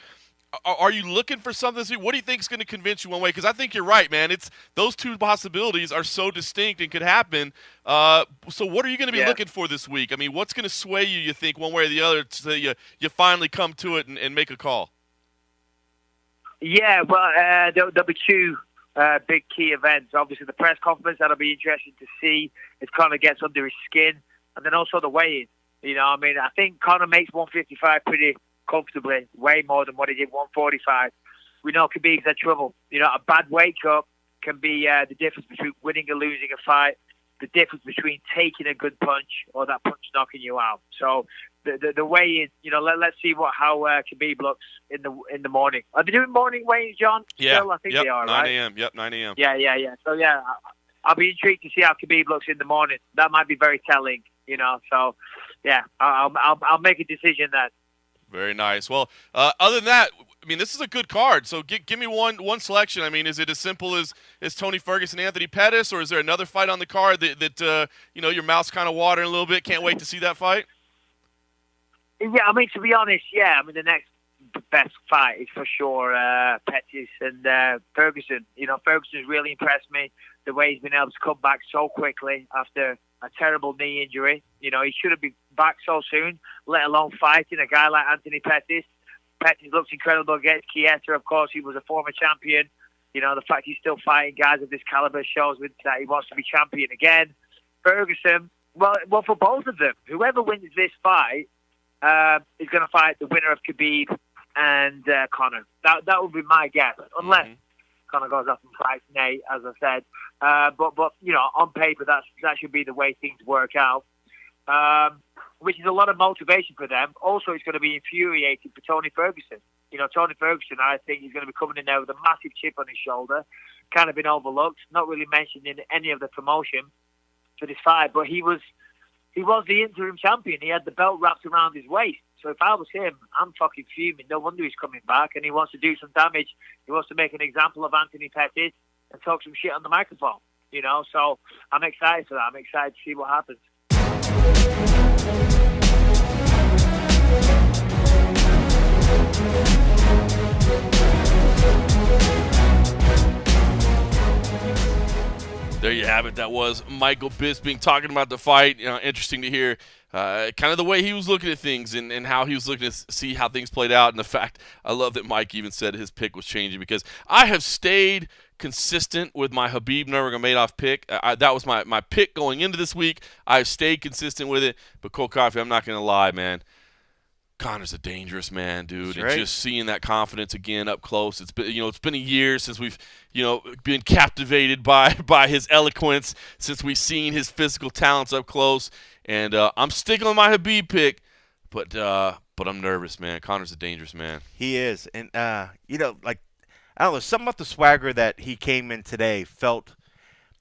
Are you looking for something this week? What do you think is going to convince you one way? Because I think you're right, man. Those two possibilities are so distinct and could happen. So what are you going to be looking for this week? I mean, what's going to sway you think, one way or the other, so you finally come to it and make a call? Yeah, well, there'll be 2 big key events. Obviously, the press conference, that'll be interesting to see if Conor gets under his skin. And then also the weigh-in. I think Conor makes 155 pretty comfortably, way more than what he did 145. We know Khabib's had trouble. A bad wake-up can be the difference between winning or losing a fight, the difference between taking a good punch or that punch knocking you out. So the weigh-in, let's see how Khabib looks in the morning. Are they doing morning weigh-ins, John? Yeah, still? I think they are, 9 right? a.m. Yep, 9 a.m. Yeah. So, I'll be intrigued to see how Khabib looks in the morning. That might be very telling, So, yeah, I'll make a decision then. Very nice. Well, other than that, I mean, this is a good card. So give me one selection. I mean, is it as simple as Tony Ferguson, Anthony Pettis, or is there another fight on the card that your mouth's kind of watering a little bit? Can't wait to see that fight. Yeah, I mean, to be honest, the next best fight is for sure Pettis and Ferguson. Ferguson's really impressed me, the way he's been able to come back so quickly after a terrible knee injury. He shouldn't be back so soon, let alone fighting a guy like Anthony Pettis. Pettis looks incredible against Chiesa. Of course, he was a former champion. The fact he's still fighting guys of this caliber shows that he wants to be champion again. Ferguson, well, for both of them, whoever wins this fight is going to fight the winner of Khabib and Conor. That would be my guess, unless Conor goes off and fights Nate, as I said. But on paper, that should be the way things work out, which is a lot of motivation for them. Also, it's going to be infuriating for Tony Ferguson. Tony Ferguson, I think, is going to be coming in there with a massive chip on his shoulder, kind of been overlooked, not really mentioned in any of the promotion for this fight. But he was the interim champion. He had the belt wrapped around his waist. So if I was him, I'm fucking fuming. No wonder he's coming back, and he wants to do some damage. He wants to make an example of Anthony Pettis and talk some shit on the microphone. So I'm excited for that. I'm excited to see what happens. There you have it. That was Michael Bisping talking about the fight. Interesting to hear kind of the way he was looking at things and how he was looking to see how things played out. And the fact, I love that Mike even said his pick was changing, because I have stayed consistent with my Khabib Nurmagomedov pick. That was my pick going into this week. I've stayed consistent with it. But Cold Coffee, I'm not going to lie, man. Conor's a dangerous man, dude. And just seeing that confidence again up close. It's been a year since we've been captivated by his eloquence, since we've seen his physical talents up close. And I'm sticking with my Khabib pick, but I'm nervous, man. Conor's a dangerous man. He is, and I don't know, something about the swagger that he came in today felt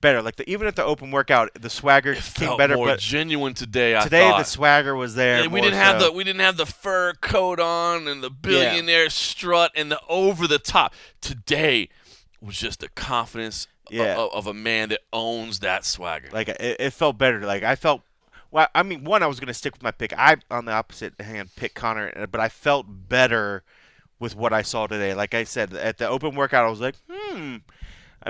better. Even at the open workout, the swagger came better. More but genuine today. I thought the swagger was there. And we didn't have the fur coat on and the billionaire strut and the over the top. Today was just the confidence of a man that owns that swagger. It felt better. I felt Well, I mean, one, I was going to stick with my pick. I, on the opposite hand, picked Conor, but I felt better with what I saw today. Like I said, at the open workout, I was like,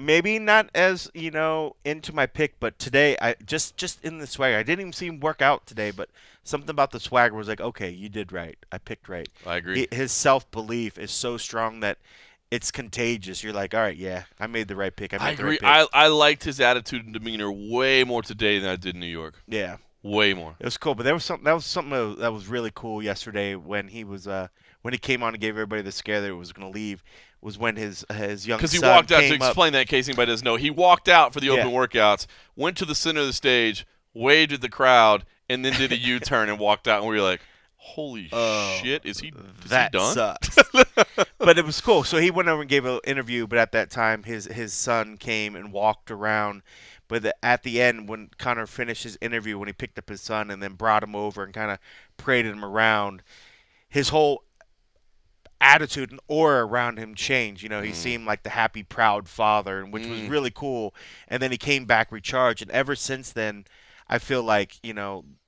maybe not as, into my pick, but today, I just in the swagger. I didn't even see him work out today, but something about the swagger was like, okay, you did right. I picked right. I agree. His self-belief is so strong that it's contagious. You're like, all right, yeah, I made the right pick. I The agree. right pick. I liked his attitude and demeanor way more today than I did in New York. Yeah. Way more. It was cool, but there was something that was really cool yesterday when he was when he came on and gave everybody the scare that he was going to leave. Was when his young son because he walked out came to up. explain that in case anybody doesn't know. He walked out for the open Yeah. workouts, went to the center of the stage, waved at the crowd, and then did a U-turn and walked out. And we were like, "Holy shit! Is he That done?" sucks. But it was cool. So he went over and gave an interview, but at that time his son came and walked around. But at the end, when Conor finished his interview, when he picked up his son and then brought him over and kind of paraded him around, his whole attitude and aura around him changed. He seemed like the happy, proud father, which was really cool. And then he came back recharged. And ever since then, I feel like,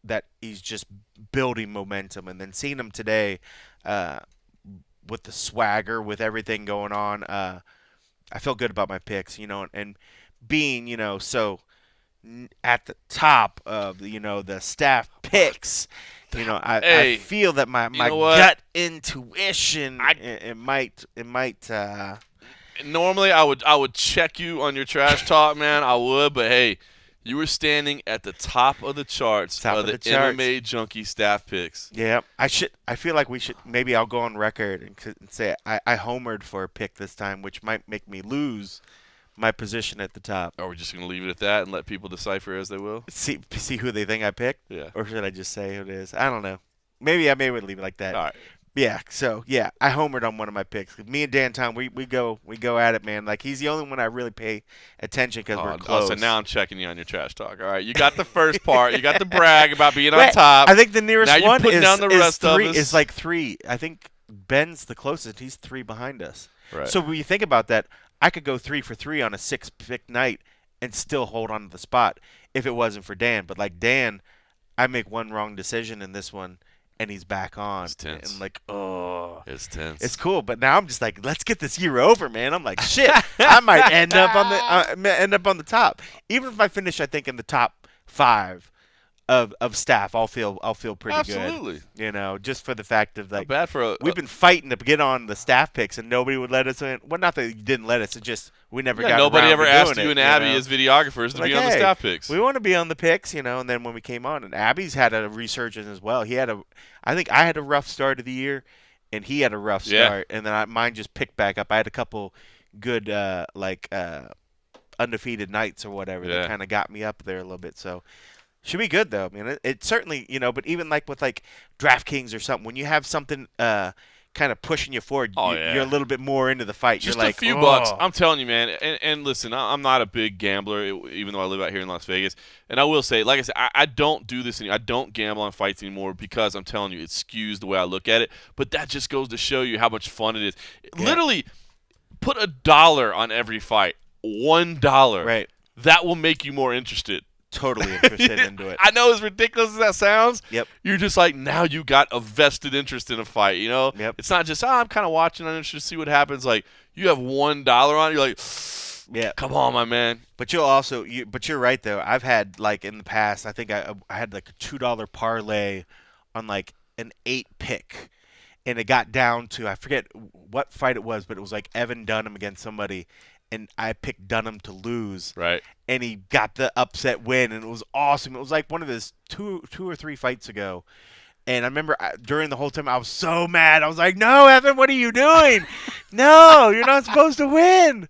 that he's just building momentum. And then seeing him today with the swagger, with everything going on, I feel good about my picks, and being, so at the top of, the staff picks. I feel that my gut intuition it might Normally, I would check you on your trash talk, man. I would, but hey, you were standing at the top of the charts of the MMA Junkie staff picks. Yeah, I feel like we should. Maybe I'll go on record and say I homered for a pick this time, which might make me lose my position at the top. Are we just gonna leave it at that and let people decipher as they will? See who they think I picked? Yeah. Or should I just say who it is? I don't know. Maybe I would leave it like that. All right. Yeah. So yeah, I homered on one of my picks. Me and Dan Tom, we go at it, man. Like he's the only one I really pay attention because we're close. So now I'm checking you on your trash talk. All right, you got the first part. You got the brag about being on top. I think the nearest now you're one putting is, down the rest three. of us. Is like 3. I think Ben's the closest. He's 3 behind us. Right. So when you think about that, I could go 3 for 3 on a 6-pick night and still hold on to the spot if it wasn't for Dan. But like Dan, I make one wrong decision in this one, and he's back on. It's tense. And like, it's tense. it's cool. But now I'm just like, let's get this year over, man. I'm like, shit, I might end up on the top. Even if I finish, I think in the top 5 of staff, I'll feel pretty Absolutely. good. Just for the fact of like, Not bad for we've been fighting to get on the staff picks, and nobody would let us in. Well, not that you didn't let us. It just we never got. Nobody around ever to asked doing you it, and Abby as videographers to like, be on the hey, staff picks. We want to be on the picks, And then when we came on, and Abby's had a resurgence as well. I think I had a rough start of the year, and he had a rough start, and then mine just picked back up. I had a couple good undefeated nights or whatever that kind of got me up there a little bit. So. Should be good though. I mean, it certainly, but even like with like DraftKings or something, when you have something kind of pushing you forward, you're a little bit more into the fight. Just you're like, a few bucks. I'm telling you, man. And listen, I'm not a big gambler, even though I live out here in Las Vegas. And I will say, like I said, I don't do this anymore. I don't gamble on fights anymore because I'm telling you, it skews the way I look at it. But that just goes to show you how much fun it is. Yeah. Literally, put $1 on every fight. $1. Right. That will make you more interested. Totally interested into it. I know, as ridiculous as that sounds. Yep. You're just like, now you got a vested interest in a fight, Yep. It's not just, I'm kind of watching, I'm interested to see what happens. Like, you have $1 on it, you're like, yeah, come on, my man. But but you're right though. I've had like in the past, I think I had like a $2 parlay on like an 8-pick, and it got down to, I forget what fight it was, but it was like Evan Dunham against somebody. And I picked Dunham to lose. Right. And he got the upset win, and it was awesome. It was like one of his two or three fights ago. And I remember during the whole time, I was so mad. I was like, no, Evan, what are you doing? No, you're not supposed to win.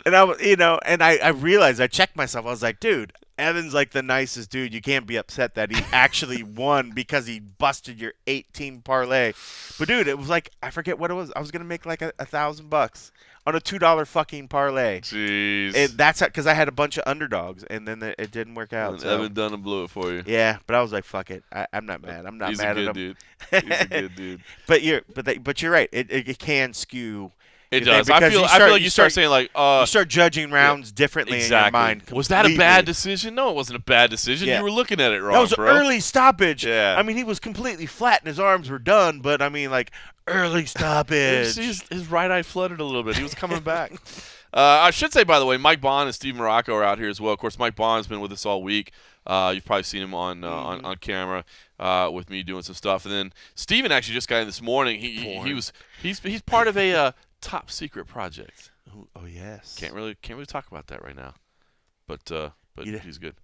And I was, and I realized, I checked myself. I was like, dude, Evan's like the nicest dude. You can't be upset that he actually won because he busted your 18 parlay. But dude, it was like, I forget what it was. I was going to make like $1,000 on a $2 fucking parlay. Jeez. And that's because I had a bunch of underdogs, and then it didn't work out. So. Evan Dunham blew it for you. Yeah, but I was like, fuck it. I'm not mad. I'm not He's mad a at good him. Dude. He's a good dude. But you're right. It can skew. It You does. think? I Because feel like you start saying like, you start judging rounds differently in your mind. Was that a bad completely. decision? No, it wasn't a bad decision. Yeah. You were looking at it wrong, That was bro. early stoppage. Yeah. I mean, he was completely flat and his arms were done, but I mean, like, early You stoppage. see his right eye fluttered a little bit. He was coming back. I should say, by the way, Mike Bond and Steve Morocco are out here as well. Of course, Mike Bond's been with us all week. You've probably seen him on camera with me doing some stuff. And then Steven actually just got in this morning. He's part of a top secret project. Oh yes. Can't really talk about that right now. But Yeah. he's good.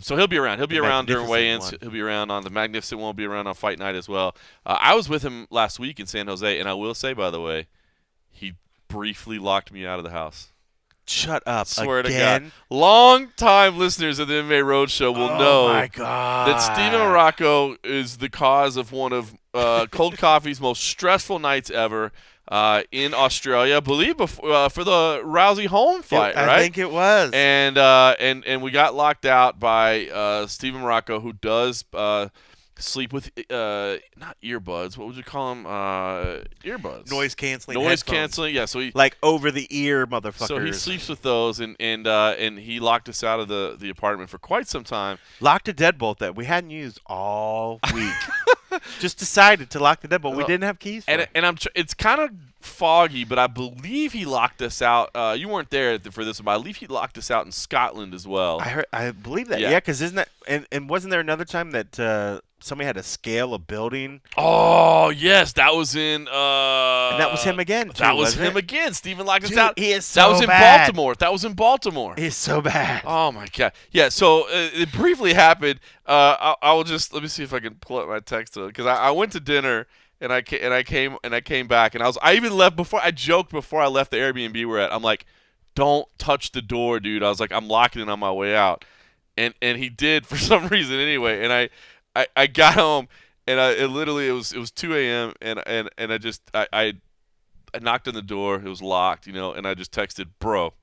So he'll be around. He'll be around during Magnificent weigh-ins. one. He'll be around on the Magnificent one. Will be around on Fight Night as well. I was with him last week in San Jose, and I will say, by the way, he briefly locked me out of the house. Shut up. Swear Again? to God. Long-time listeners of the MMA Roadshow will know my God. that Steven Morocco is the cause of one of Cold Coffee's most stressful nights ever in Australia. I believe for the Rousey Holm fight, right? I think it was. And we got locked out by Steven Morocco, who does sleep with not earbuds. What would you call them? Earbuds. Noise canceling. Noise headphones. canceling. Yeah. So he Like over the ear, motherfuckers. so he sleeps with those, and he locked us out of the apartment for quite some time. Locked a deadbolt that we hadn't used all week. Just decided to lock the deadbolt. We didn't have keys for it. And it's kind of foggy, but I believe he locked us out. You weren't there for this one, but I believe he locked us out in Scotland as well. I believe that. Yeah. Yeah, because isn't that and wasn't there another time that somebody had to scale a building? Oh yes, that was in. And that was him again. Too, That was wasn't him it? again. Steven locked us Dude, out. he is That was so in bad. Baltimore. That was in Baltimore. He's so bad. Oh my God! Yeah, so it briefly happened. I will just let me see if I can pull up my text because I went to dinner and I came back and I even left before I joked before I left the Airbnb we're at. I'm like, don't touch the door, dude. I was like, I'm locking it on my way out, and he did for some reason anyway. And I got home and it was 2 a.m. and I knocked on the door. It was locked, and I just texted, bro.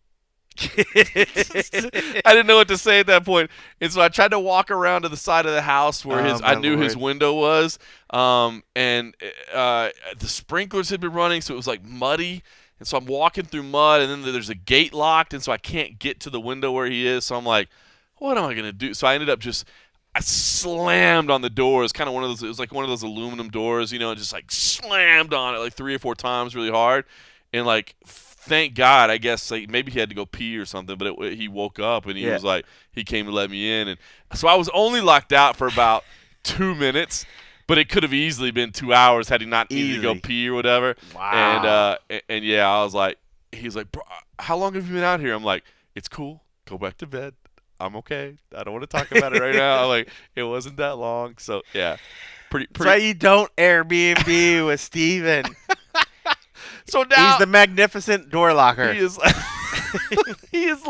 I didn't know what to say at that point, and so I tried to walk around to the side of the house where I knew his window was, and the sprinklers had been running, so it was like muddy, and so I'm walking through mud, and then there's a gate locked, and so I can't get to the window where he is. So I'm like, what am I gonna do? So I ended up I slammed on the door. It was kind of it was like one of those aluminum doors, and just like slammed on it like 3 or 4 times really hard, and like. Thank God, I guess maybe he had to go pee or something, but he woke up and he was like, he came to let me in. And so I was only locked out for about 2 minutes, but it could have easily been 2 hours had he not needed to go pee or whatever. Wow. And yeah, I was like, he's like, bro, how long have you been out here? I'm like, it's cool. Go back to bed. I'm okay. I don't want to talk about it right now. I'm like, it wasn't that long. So yeah, pretty. That's why you don't Airbnb with Steven. So now he's the magnificent door locker. He is. He has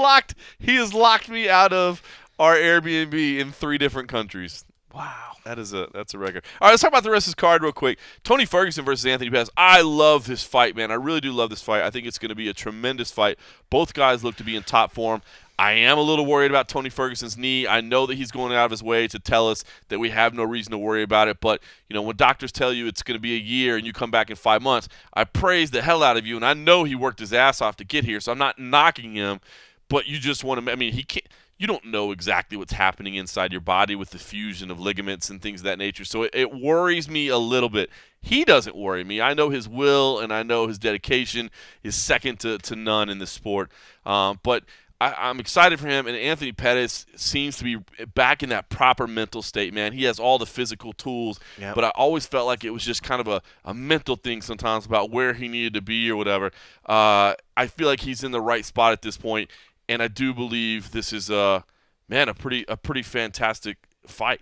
locked me out of our Airbnb in 3 different countries. Wow. That's a record. All right, let's talk about the rest of this card real quick. Tony Ferguson versus Anthony Pettis. I love this fight, man. I really do love this fight. I think it's going to be a tremendous fight. Both guys look to be in top form. I am a little worried about Tony Ferguson's knee. I know that he's going out of his way to tell us that we have no reason to worry about it. But, when doctors tell you it's going to be a year and you come back in 5 months, I praise the hell out of you. And I know he worked his ass off to get here, so I'm not knocking him. But you just want to – he can't – you don't know exactly what's happening inside your body with the fusion of ligaments and things of that nature. So it worries me a little bit. He doesn't worry me. I know his will and I know his dedication is second to none in this sport. But – I'm excited for him, and Anthony Pettis seems to be back in that proper mental state, man. He has all the physical tools, but I always felt like it was just kind of a mental thing sometimes about where he needed to be or whatever. I feel like he's in the right spot at this point, and I do believe this is a pretty fantastic fight.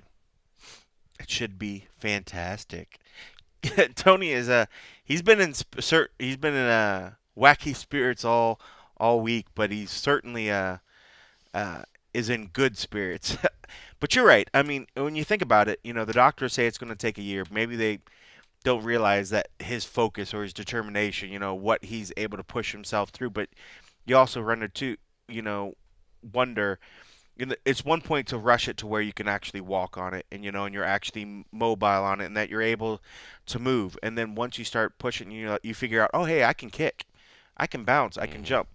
It should be fantastic. Tony is he's been in wacky spirits all week, but he certainly is in good spirits. But you're right. I mean, when you think about it, the doctors say it's going to take a year. Maybe they don't realize that his focus or his determination, what he's able to push himself through. But you also run into, wonder. It's one point to rush it to where you can actually walk on it, and and you're actually mobile on it, and that you're able to move. And then once you start pushing, you figure out, oh hey, I can kick. I can bounce. I can jump.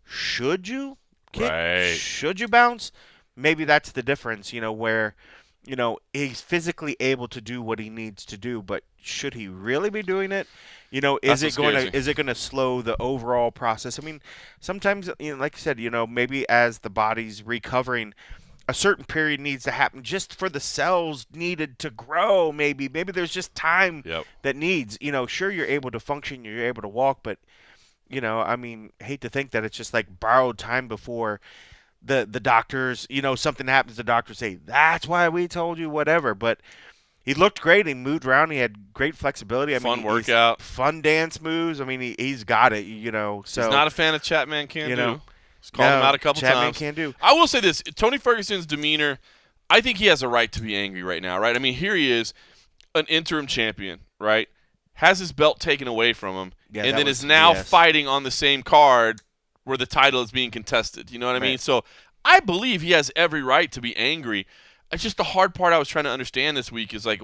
Should you kick? Right. Should you bounce? Maybe that's the difference, where, he's physically able to do what he needs to do, but should he really be doing it? That's what scares me. Is it going to slow the overall process? I mean, sometimes, like I said, maybe as the body's recovering, a certain period needs to happen just for the cells needed to grow. Maybe there's just time that needs. Sure, you're able to function, you're able to walk, but I mean, hate to think that it's just like borrowed time before the doctors, something happens, the doctors say, that's why we told you, whatever. But he looked great. He moved around. He had great flexibility. Fun workout. Fun dance moves. I mean, he's got it, so. He's not a fan of Chapman can do. He's called No, him out a couple Chapman times. can do. I will say this. Tony Ferguson's demeanor, I think he has a right to be angry right now, right? I mean, here he is, an interim champion, right? Has his belt taken away from him, and then is now fighting on the same card where the title is being contested. You know what I mean? So I believe he has every right to be angry. It's just the hard part I was trying to understand this week is like,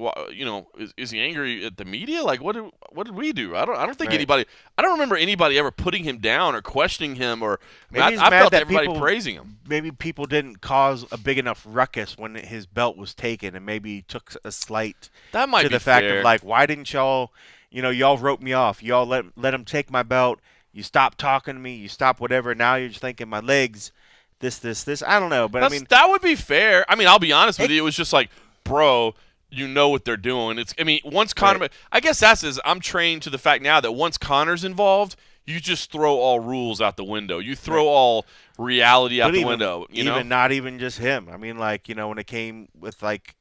is he angry at the media? Like, what did we do? I don't think anybody. I don't remember anybody ever putting him down or questioning him or. I felt everybody praising him. Maybe people didn't cause a big enough ruckus when his belt was taken, and maybe took a slight that might to be the fact fair. of like, why didn't y'all, y'all wrote me off. Y'all let him take my belt. You stopped talking to me. You stopped whatever. Now you're just thinking my legs. This. I don't know, but I mean that would be fair. I mean, I'll be honest with you. It was just like, bro, you know what they're doing. Once Conor, I guess I'm trained to the fact now that once Conor's involved, you just throw all rules out the window. You throw all reality out the window. Not even just him. I mean, like when it came with like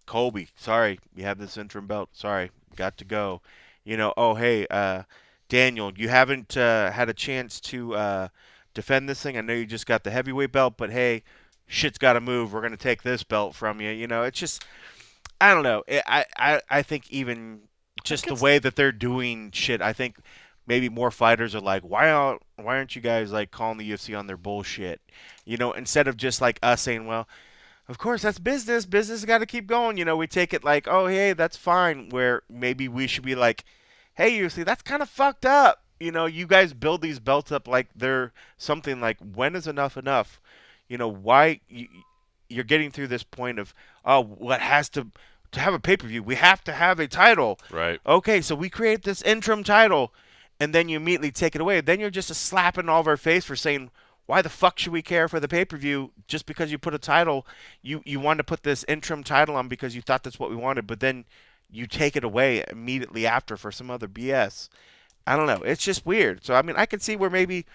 Colby. Sorry, you have this interim belt. Sorry, got to go. Oh hey, Daniel, you haven't had a chance to. Defend this thing. I know you just got the heavyweight belt, but hey, shit's got to move. We're going to take this belt from you. It's just, I don't know. I think even just the way that they're doing shit, I think maybe more fighters are like, why aren't you guys like calling the UFC on their bullshit? Instead of just like us saying, well, of course that's business. Business got to keep going. We take it like, oh, hey, that's fine. Where maybe we should be like, hey, UFC, that's kind of fucked up. You guys build these belts up like they're something like, when is enough enough? Why you're getting through this point of, what has to have a pay-per-view, we have to have a title. Right. Okay, so we create this interim title, and then you immediately take it away. Then you're just a slap in all of our face for saying, why the fuck should we care for the pay-per-view just because you put a title? You wanted to put this interim title on because you thought that's what we wanted, but then you take it away immediately after for some other BS. I don't know. It's just weird. So, I mean, I can see where maybe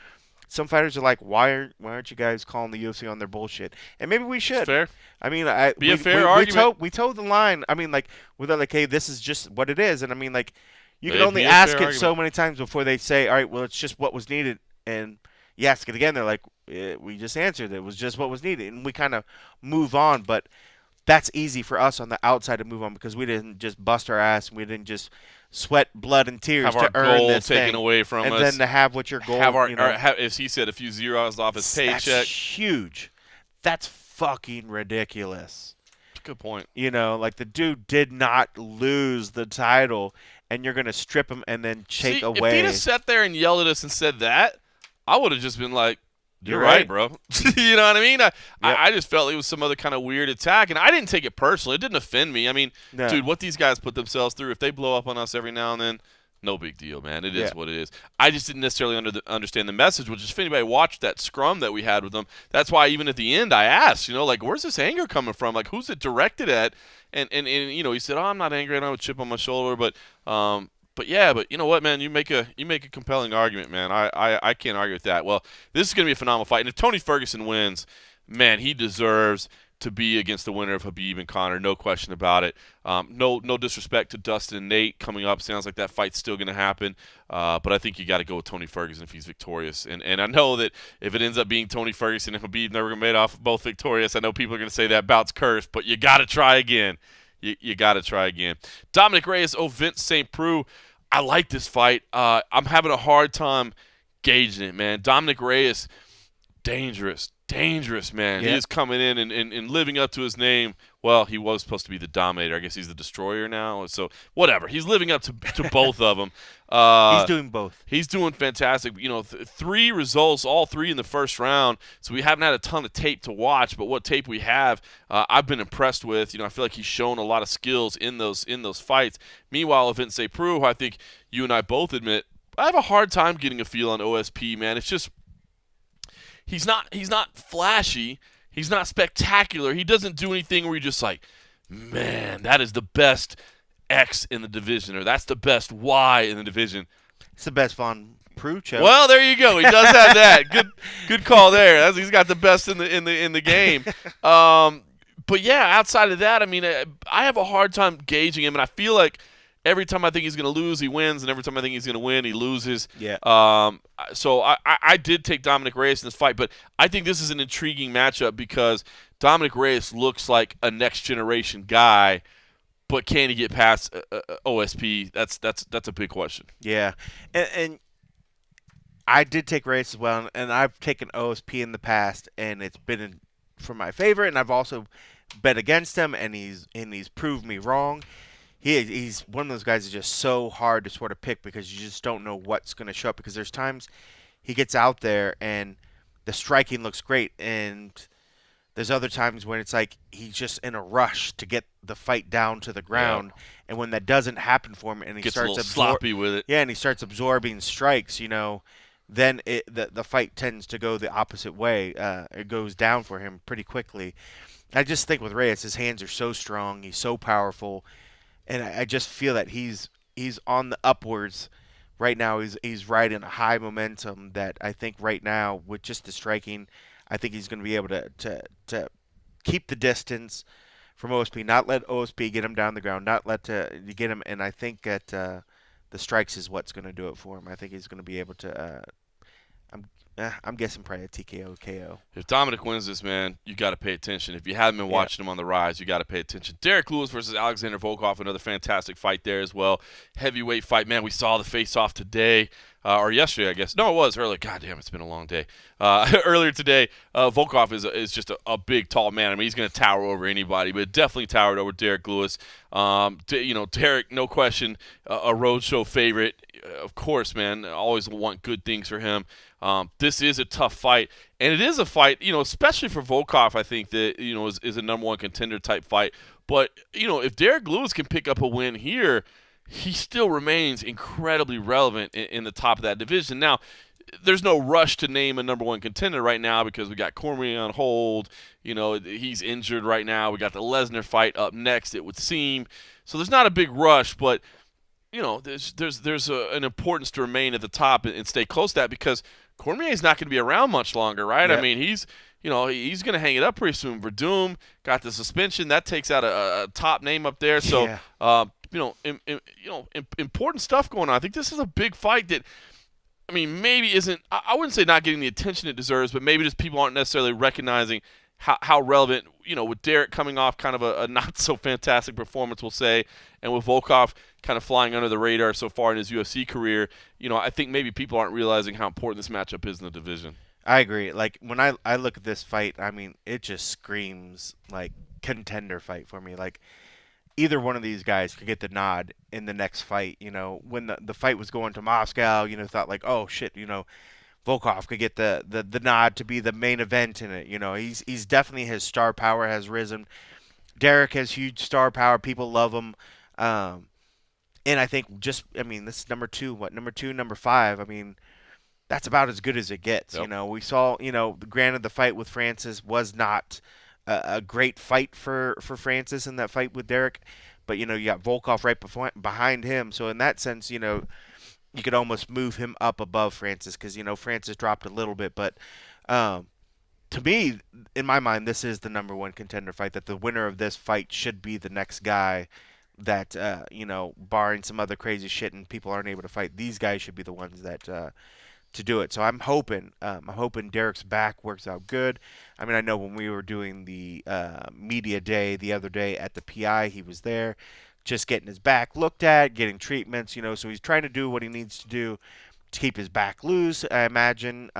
some fighters are like, why aren't you guys calling the UFC on their bullshit? And maybe we should. It's fair. I mean, a fair argument. We told the line. I mean, like, we're like, hey, this is just what it is. And, I mean, like, you can It'd only be a ask fair it so many times before they say, all right, well, it's just what was needed. And you ask it again, they're like, we just answered. It was just what was needed. And we kind of move on. But that's easy for us on the outside to move on because we didn't just bust our ass. And we didn't just sweat, blood, and tears have to our earn goal this taken thing. away from and us. then to have what your goal, as he said, a few zeros off his paycheck. That's huge. That's fucking ridiculous. Good point. Like the dude did not lose the title, and you're gonna strip him and then take away. If he'd have sat there and yelled at us and said that, I would have just been like, You're right, bro. You know what I mean? I just felt it was some other kind of weird attack, and I didn't take it personally. It didn't offend me. I mean, dude, what these guys put themselves through, if they blow up on us every now and then, no big deal, man. It is what it is. I just didn't necessarily understand the message, which is if anybody watched that scrum that we had with them, that's why even at the end I asked, like, where's this anger coming from? Like, who's it directed at? And he said, oh, I'm not angry. I don't have a chip on my shoulder, but you know what, man? You make a compelling argument, man. I can't argue with that. Well, this is going to be a phenomenal fight, and if Tony Ferguson wins, man, he deserves to be against the winner of Khabib and Conor, no question about it. No disrespect to Dustin and Nate coming up. Sounds like that fight's still going to happen, but I think you got to go with Tony Ferguson if he's victorious. And I know that if it ends up being Tony Ferguson and Khabib Nurmagomedov both victorious, I know people are going to say that bout's cursed, but you got to try again. You got to try again. Dominic Reyes, Vince St. Preux. I like this fight. I'm having a hard time gauging it, man. Dominic Reyes, dangerous dangerous, man. Yeah. He is coming in and living up to his name. Well, he was supposed to be the Dominator. I guess he's the Destroyer now. So whatever. He's living up to both of them. He's doing both. He's doing fantastic. 3 results, all 3 in the first round. So we haven't had a ton of tape to watch, but what tape we have, I've been impressed with. I feel like he's shown a lot of skills in those fights. Meanwhile, Vince Prue, I think you and I both admit, I have a hard time getting a feel on OSP, man. It's just he's not flashy. He's not spectacular. He doesn't do anything where you're just like, man, that is the best X in the division, or that's the best Y in the division. It's the best Von Prue show. Well, there you go. He does have that. Good call there. He's got the best in the game. But yeah, outside of that, I mean, I have a hard time gauging him, and I feel like every time I think he's going to lose, he wins, and every time I think he's going to win, he loses. Yeah. So I did take Dominic Reyes in this fight, but I think this is an intriguing matchup because Dominic Reyes looks like a next generation guy, but can he get past OSP? That's a big question. Yeah, and I did take Reyes as well, and I've taken OSP in the past, and it's been for my favorite, and I've also bet against him, and he's proved me wrong. He's one of those guys that's just so hard to sort of pick because you just don't know what's going to show up, because there's times he gets out there and the striking looks great, and there's other times when it's like he's just in a rush to get the fight down to the ground, and when that doesn't happen for him and he Gets starts a little sloppy with it. Yeah, and he starts absorbing strikes, then the fight tends to go the opposite way. It goes down for him pretty quickly. I just think with Reyes, his hands are so strong, he's so powerful. And I just feel that he's on the upwards right now. He's riding a high momentum that I think right now with just the striking, I think he's going to be able to keep the distance from OSP, not let OSP get him down the ground, not let to get him. And I think that the strikes is what's going to do it for him. I think he's going to be able to. I'm guessing probably a TKO KO. If Dominic wins this, man, you got to pay attention. If you haven't been watching him on the rise, you got to pay attention. Derek Lewis versus Alexander Volkov, another fantastic fight there as well. Heavyweight fight, man. We saw the face-off today, or yesterday, I guess. No, it was earlier. God damn, it's been a long day. Earlier today, Volkov is just a big, tall man. I mean, he's going to tower over anybody, but definitely towered over Derek Lewis. Derek, no question, a roadshow favorite. Of course, man. I always want good things for him. This is a tough fight, and it is a fight, especially for Volkov, I think that, is a number one contender type fight. But, if Derek Lewis can pick up a win here, he still remains incredibly relevant in the top of that division. Now, there's no rush to name a number one contender right now because we got Cormier on hold. He's injured right now. We got the Lesnar fight up next, it would seem. So there's not a big rush, but there's an importance to remain at the top and stay close to that because Cormier's not going to be around much longer, right? Yep. I mean, he's going to hang it up pretty soon. Verdum got the suspension. That takes out a top name up there. So, important stuff going on. I think this is a big fight that, I mean, maybe isn't – I wouldn't say not getting the attention it deserves, but maybe just people aren't necessarily recognizing how relevant, with Derek coming off kind of a not-so-fantastic performance, we'll say, and with Volkov kind of flying under the radar so far in his UFC career, I think maybe people aren't realizing how important this matchup is in the division. I agree. Like, when I look at this fight, I mean, it just screams, like, contender fight for me. Like, either one of these guys could get the nod in the next fight. When the fight was going to Moscow, thought like, oh, shit, Volkov could get the nod to be the main event in it. He's definitely, his star power has risen. Derek has huge star power. People love him. And I think this is number 2. Number 2, number 5? I mean, that's about as good as it gets. Yep. We saw, granted the fight with Francis was not a great fight for Francis in that fight with Derek. But, you got Volkov right behind him. So in that sense, you could almost move him up above Francis because, Francis dropped a little bit. But to me, in my mind, this is the number one contender fight, that the winner of this fight should be the next guy that, barring some other crazy shit and people aren't able to fight, these guys should be the ones that to do it. So I'm hoping Derek's back works out good. I mean, I know when we were doing the media day the other day at the PI, he was there just getting his back looked at, getting treatments, so he's trying to do what he needs to do to keep his back loose, I imagine.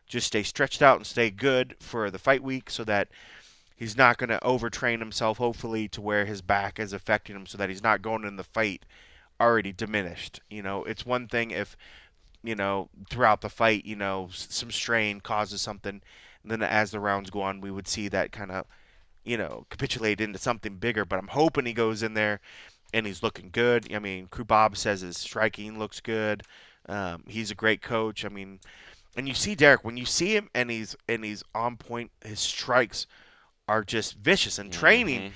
just stay stretched out and stay good for the fight week so that he's not going to overtrain himself, hopefully, to where his back is affecting him so that he's not going in the fight already diminished. It's one thing if, throughout the fight, some strain causes something, and then as the rounds go on, we would see that kind of, capitulate into something bigger. But I'm hoping he goes in there and he's looking good. I mean, Bob says his striking looks good. He's a great coach. I mean, and you see Derek, when you see him and he's on point, his strikes are just vicious. And training,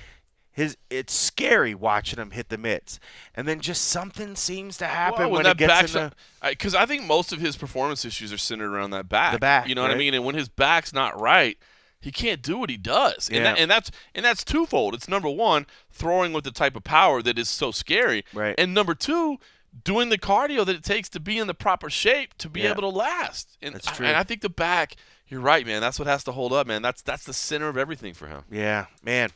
it's scary watching him hit the mitts. And then just something seems to happen when it gets in because I think most of his performance issues are centered around that back. The back, you know what I mean? And when his back's not right, he can't do what he does. Yeah. And that's twofold. It's number one, throwing with the type of power that is so scary. Right. And number two, doing the cardio that it takes to be in the proper shape to be able to last. And That's true. And I think the back, you're right, man. That's what has to hold up, man. That's the center of everything for him. Yeah, man.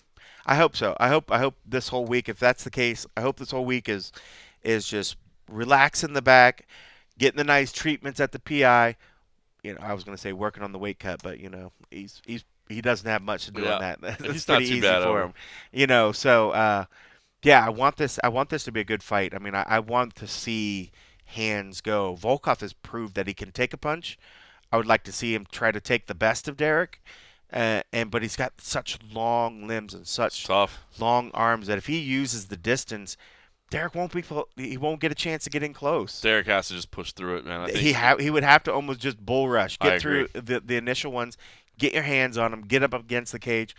I hope so. I hope this whole week, if that's the case, I hope this whole week is just relaxing the back, getting the nice treatments at the PI. I was going to say working on the weight cut, but he doesn't have much to do on that. It's He's not pretty too easy bad for him. So yeah, I want this to be a good fight. I mean, I want to see hands go. Volkov has proved that he can take a punch. I would like to see him try to take the best of Derek. But he's got such long limbs and such tough long arms that if he uses the distance, Derek he won't get a chance to get in close. Derek has to just push through it, man. I think he would have to almost just bull rush, I get through the initial ones, get your hands on him, get up against the cage,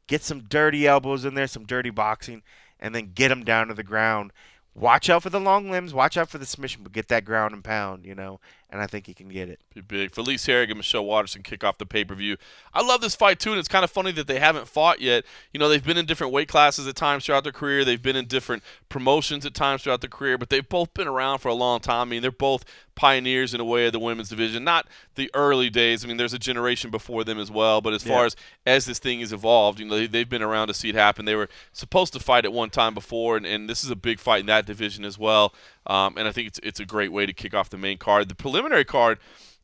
get some dirty elbows in there, some dirty boxing, and then get him down to the ground. Watch out for the long limbs, watch out for the submission, but get that ground and pound, and I think he can get it. Be big. Felice Herrig and Michelle Watterson kick off the pay-per-view. I love this fight, too, and it's kind of funny that they haven't fought yet. They've been in different weight classes at times throughout their career. They've been in different promotions at times throughout their career, but they've both been around for a long time. I mean, they're both pioneers in a way of the women's division. Not the early days. I mean, there's a generation before them as well, but as far as this thing has evolved, they've been around to see it happen. They were supposed to fight at one time before, and this is a big fight in that division as well. And I think it's a great way to kick off the main card. The preliminary card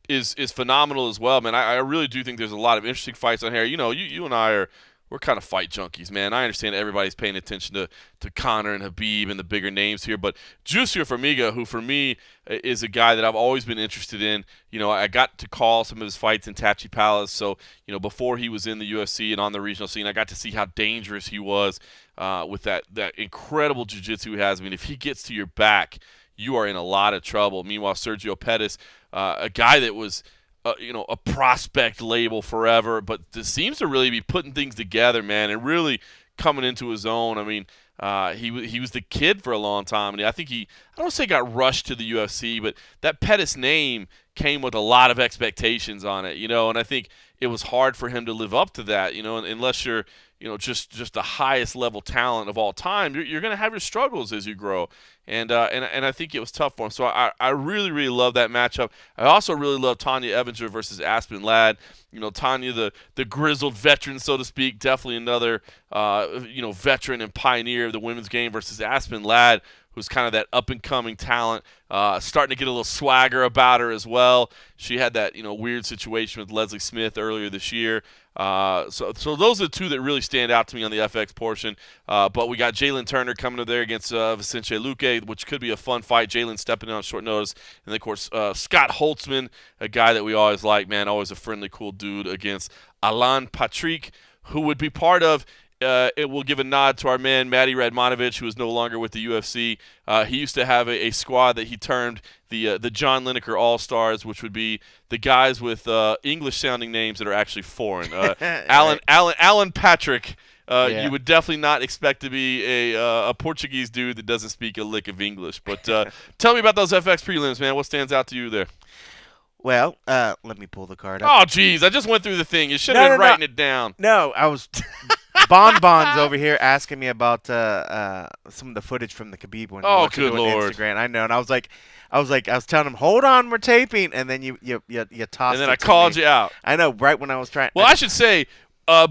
is phenomenal as well, man. I really do think there's a lot of interesting fights on here. You and I we're kind of fight junkies, man. I understand everybody's paying attention to Conor and Khabib and the bigger names here, but Jussier Formiga, who for me is a guy that I've always been interested in. I got to call some of his fights in Tachi Palace, so before he was in the UFC and on the regional scene, I got to see how dangerous he was with that incredible jiu-jitsu he has. I mean, if he gets to your back, you are in a lot of trouble. Meanwhile, Sergio Pettis, a guy that was a prospect label forever, but seems to really be putting things together, man, and really coming into his own. I mean, he was the kid for a long time, and I think I don't want to say got rushed to the UFC, but that Pettis name came with a lot of expectations on it, and I think it was hard for him to live up to that, unless you're just the highest level talent of all time. You're going to have your struggles as you grow, and I think it was tough for him. So I really, really love that matchup. I also really love Tanya Evinger versus Aspen Ladd. Tanya, the grizzled veteran, so to speak, definitely another veteran and pioneer of the women's game, versus Aspen Ladd, who's kind of that up-and-coming talent, starting to get a little swagger about her as well. She had that weird situation with Leslie Smith earlier this year. So those are the two that really stand out to me on the FX portion. But we got Jalen Turner coming up there against Vicente Luque, which could be a fun fight. Jalen stepping in on short notice. And, of course, Scott Holtzman, a guy that we always like, man, always a friendly, cool dude, against Alan Patrick, who would be part of it will give a nod to our man Matty Radmanovich, who is no longer with the UFC. He used to have a squad that he termed the John Lineker All-Stars, which would be the guys with English-sounding names that are actually foreign. Alan Patrick. You would definitely not expect to be a Portuguese dude that doesn't speak a lick of English. But tell me about those FX prelims, man. What stands out to you there? Well, let me pull the card up. Oh, geez. I just went through the thing. You should have been writing it down. No, I was Bonbon's over here asking me about some of the footage from the Khabib one. Oh, good Lord. Instagram. I know. And I was telling him, hold on, we're taping. And then you tossed it. And then I called you out. I know, right when I was trying. Well, I should say,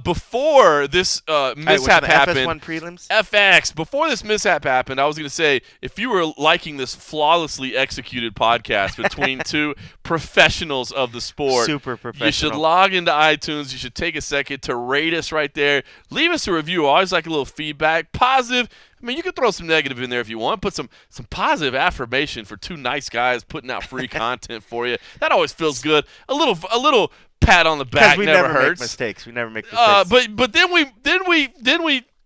Before this mishap happened, FS1 prelims. FX. Before this mishap happened, I was going to say, if you were liking this flawlessly executed podcast between two professionals of the sport, Super professional. you should log into iTunes. You should take a second to rate us right there. Leave us a review. I always like a little feedback, positive. I mean, you can throw some negative in there if you want. Put some positive affirmation for two nice guys putting out free content for you. That always feels good. A little pat on the back we never never hurts. make mistakes. We never make mistakes. But then we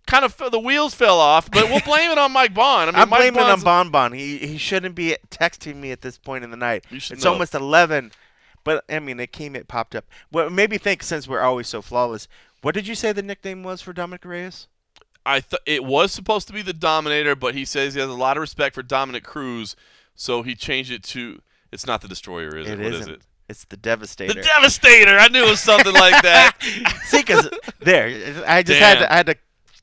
kind of the wheels fell off. But we'll blame it on Mike Bond. I mean, I'm Mike blaming it on Bond's- Bon Bon. He shouldn't be texting me at this point in the night. You should It's know. almost 11. But I mean, it popped up. Well, it made me think, since we're always so flawless. What did you say the nickname was for Dominic Reyes? It was supposed to be the Dominator, but he says he has a lot of respect for Dominic Cruz, so he changed it to. It's not the Destroyer, is it? What is it? It's the Devastator. The Devastator. I knew it was something like that. See, because I had to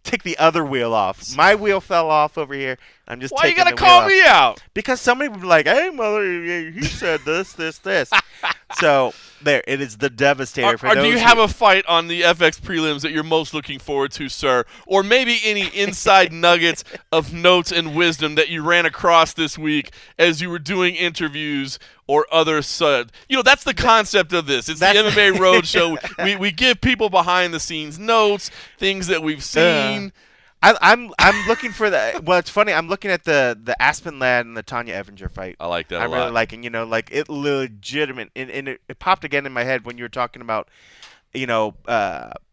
take the other wheel off. My wheel fell off over here. I'm just Why you taking gotta the call wheel me off. out? Because somebody would be like, "Hey, mother, he said this." So there, it is the Devastator. Or do you have a fight on the FX prelims that you're most looking forward to, sir? Or maybe any inside nuggets of notes and wisdom that you ran across this week as you were doing interviews or other such? That's the concept of this. It's the MMA Roadshow. We give people behind the scenes notes, things that we've seen. I'm looking for the. Well, it's funny. I'm looking at the Aspen Ladd and the Tanya Evinger fight. I like that a lot. I'm really liking, like it legitimate, and it popped again in my head when you were talking about,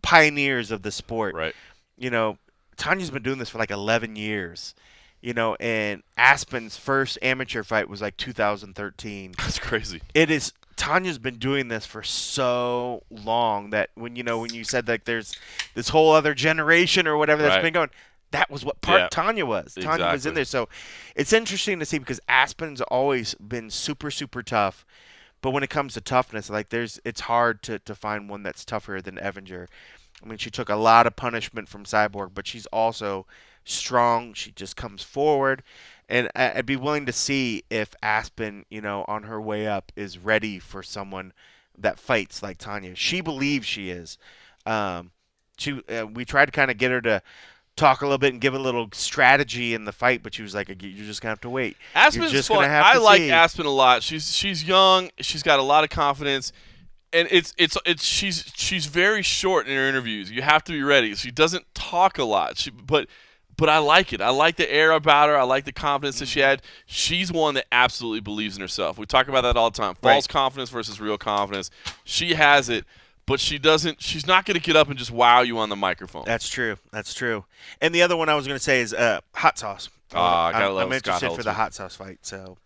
pioneers of the sport. Right. Tanya's been doing this for like 11 years. And Aspen's first amateur fight was like 2013. That's crazy. It is. Tanya's been doing this for so long that when you said that there's this whole other generation or whatever that's been going, that was what Tanya was. Exactly. Tanya was in there. So it's interesting to see, because Aspen's always been super, super tough. But when it comes to toughness, it's hard to find one that's tougher than Evinger. I mean, she took a lot of punishment from Cyborg, but she's also strong. She just comes forward. And I'd be willing to see if Aspen, on her way up, is ready for someone that fights like Tanya. She believes she is. We tried to kind of get her to talk a little bit and give a little strategy in the fight, but she was like, "You're just gonna have to wait." Aspen's just fun. gonna have I to like see. Aspen a lot. She's young. She's got a lot of confidence, and she's very short in her interviews. You have to be ready. She doesn't talk a lot. But I like it. I like the air about her. I like the confidence that she had. She's one that absolutely believes in herself. We talk about that all the time. False confidence versus real confidence. She has it, but she doesn't. She's not going to get up and just wow you on the microphone. That's true. And the other one I was going to say is hot sauce. I'm interested for the hot sauce fight, so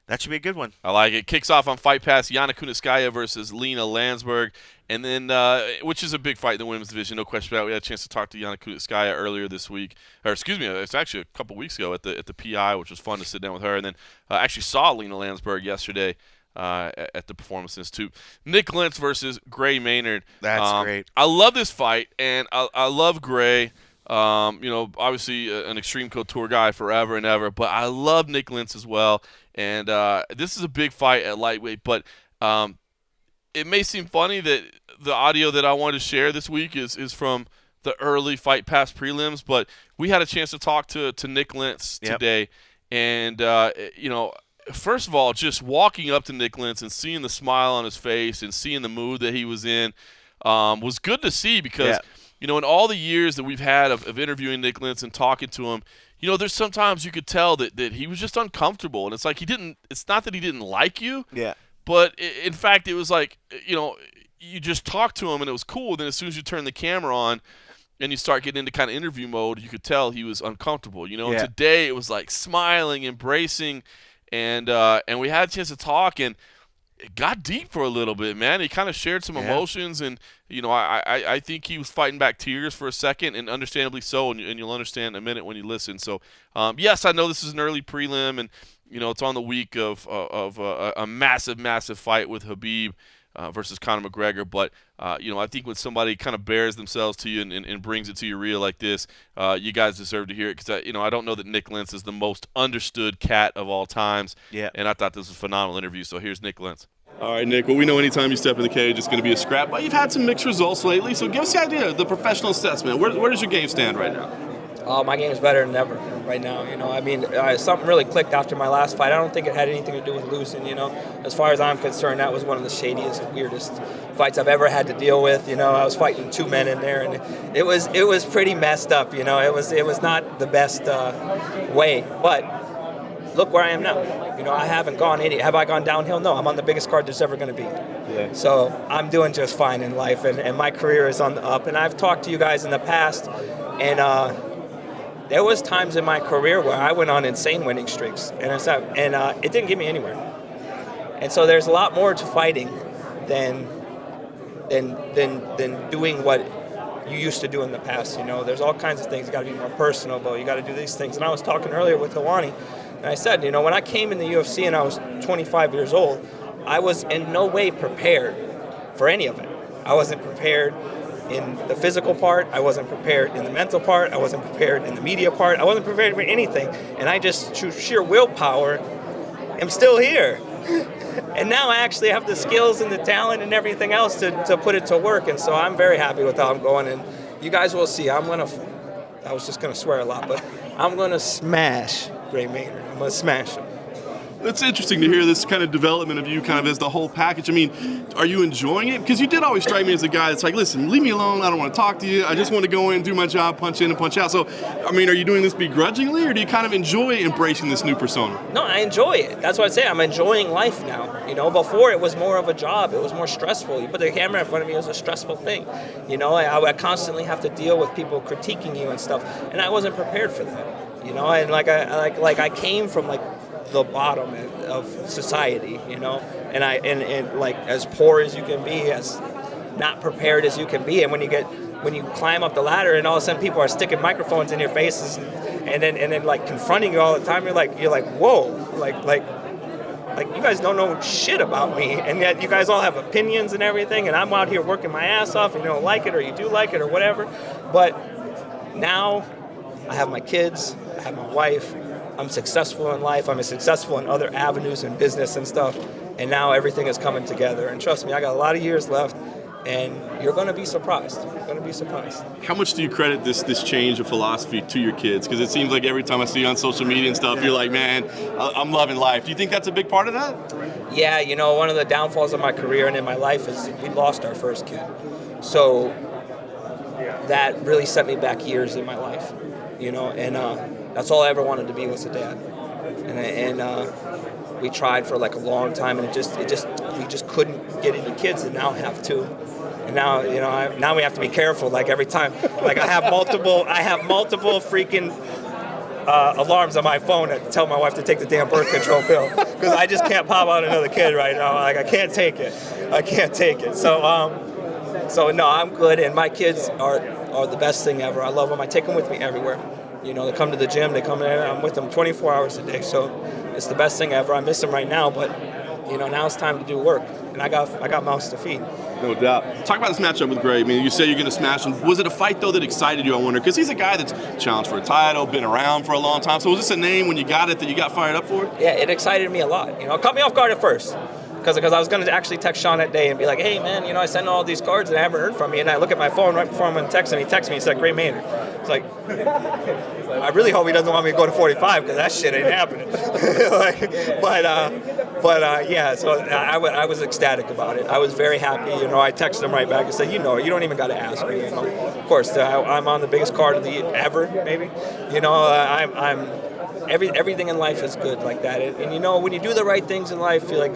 that should be a good one. I like it. Kicks off on Fight Pass. Yana Kunitskaya versus Lena Landsberg, and then which is a big fight in the women's division, no question about it. We had a chance to talk to Yana Kunitskaya earlier this week, or excuse me, it's actually a couple weeks ago at the PI, which was fun to sit down with her, and then actually saw Lena Landsberg yesterday at the Performance Institute. Nik Lentz versus Gray Maynard. That's great. I love this fight, and I love Gray. Obviously an Extreme Couture guy forever and ever, but I love Nik Lentz as well. And this is a big fight at lightweight, but it may seem funny that the audio that I wanted to share this week is from the early Fight Pass prelims, but we had a chance to talk to Nik Lentz today. And, first of all, just walking up to Nik Lentz and seeing the smile on his face and seeing the mood that he was in was good to see, because in all the years that we've had of interviewing Nik Lentz and talking to him, there's sometimes you could tell that he was just uncomfortable. And it's like it's not that he didn't like you. Yeah. But in fact, it was like, you just talked to him and it was cool. Then as soon as you turn the camera on and you start getting into kind of interview mode, you could tell he was uncomfortable. And today it was like smiling, embracing, and we had a chance to talk, and it got deep for a little bit, man. He kind of shared some emotions, and I think he was fighting back tears for a second, and understandably so, and you'll understand in a minute when you listen. So, yes, I know this is an early prelim, and it's on the week of a massive fight with Khabib versus Conor McGregor. But I think when somebody kind of bears themselves to you and brings it to you real like this, you guys deserve to hear it, because I don't know that Nik Lentz is the most understood cat of all times. Yeah. And I thought this was a phenomenal interview. So here's Nik Lentz. All right, Nick. Well, we know anytime you step in the cage, it's going to be a scrap. But you've had some mixed results lately, so give us the idea, the professional assessment. Where does your game stand right now? My game's better than ever right now. Something really clicked after my last fight. I don't think it had anything to do with losing. As far as I'm concerned, that was one of the shadiest, weirdest fights I've ever had to deal with. I was fighting 2 men in there, and it was pretty messed up. It was not the best way, but. Look where I am now. I haven't gone have I gone downhill? No, I'm on the biggest card there's ever going to be. Yeah. So I'm doing just fine in life, and my career is on the up. And I've talked to you guys in the past, and there was times in my career where I went on insane winning streaks, and it didn't get me anywhere. And so there's a lot more to fighting than doing what you used to do in the past. There's all kinds of things. You got to be more personable. You got to do these things. And I was talking earlier with Helwani. And I said, when I came in the UFC and I was 25 years old, I was in no way prepared for any of it. I wasn't prepared in the physical part. I wasn't prepared in the mental part. I wasn't prepared in the media part. I wasn't prepared for anything. And I just, through sheer willpower, am still here. And now I actually have the skills and the talent and everything else to put it to work. And so I'm very happy with how I'm going. And you guys will see. I was just going to swear a lot, but I'm going to smash Gray Maynard. I'm going to smash him. It's interesting to hear this kind of development of you kind of as the whole package. Are you enjoying it? Because you did always strike me as a guy that's like, listen, leave me alone. I don't want to talk to you. I just want to go in, do my job, punch in and punch out. So, are you doing this begrudgingly, or do you kind of enjoy embracing this new persona? No, I enjoy it. That's what I say. I'm enjoying life now. Before it was more of a job. It was more stressful. You put the camera in front of me, it was a stressful thing. I constantly have to deal with people critiquing you and stuff, and I wasn't prepared for that. And I came from the bottom of society, and as poor as you can be, as not prepared as you can be, and when you climb up the ladder and all of a sudden people are sticking microphones in your faces and then confronting you all the time, you're like whoa, like you guys don't know shit about me, and yet you guys all have opinions and everything, and I'm out here working my ass off, and you don't like it or you do like it or whatever. But now I have my kids, I have my wife, I'm successful in life, I'm successful in other avenues in business and stuff, and now everything is coming together. And trust me, I got a lot of years left, and you're going to be surprised. You're going to be surprised. How much do you credit this change of philosophy to your kids? Because it seems like every time I see you on social media and stuff, you're like, man, I'm loving life. Do you think that's a big part of that? Yeah, one of the downfalls of my career and in my life is we lost our first kid. So that really set me back years in my life, and that's all I ever wanted to be was a dad. And we tried for a long time, and we just couldn't get any kids, and now have two. And now, now we have to be careful. Every time, I have multiple freaking alarms on my phone that tell my wife to take the damn birth control pill, because I just can't pop out another kid right now. I can't take it. So no, I'm good, and my kids are the best thing ever. I love them. I take them with me everywhere. They come to the gym, they come in, I'm with them 24 hours a day, so it's the best thing ever. I miss them right now, but now it's time to do work, and I got mouths to feed. No doubt. Talk about this matchup with Gray. You say you're going to smash him. Was it a fight, though, that excited you, I wonder? Because he's a guy that's challenged for a title, been around for a long time. So was this a name when you got it that you got fired up for? Yeah, it excited me a lot. It caught me off guard at first. Because I was going to actually text Sean that day and be like, hey, man, I sent all these cards and I haven't heard from you. And I look at my phone right before I'm going to text him. He texts me. He said, Gray Maynard. It's like, I really hope he doesn't want me to go to 45, because that shit ain't happening. Yeah, so I was ecstatic about it. I was very happy. I texted him right back and said, you don't even got to ask me. Of course, I'm on the biggest card of the ever, maybe. I'm everything in life is good like that. And when you do the right things in life, you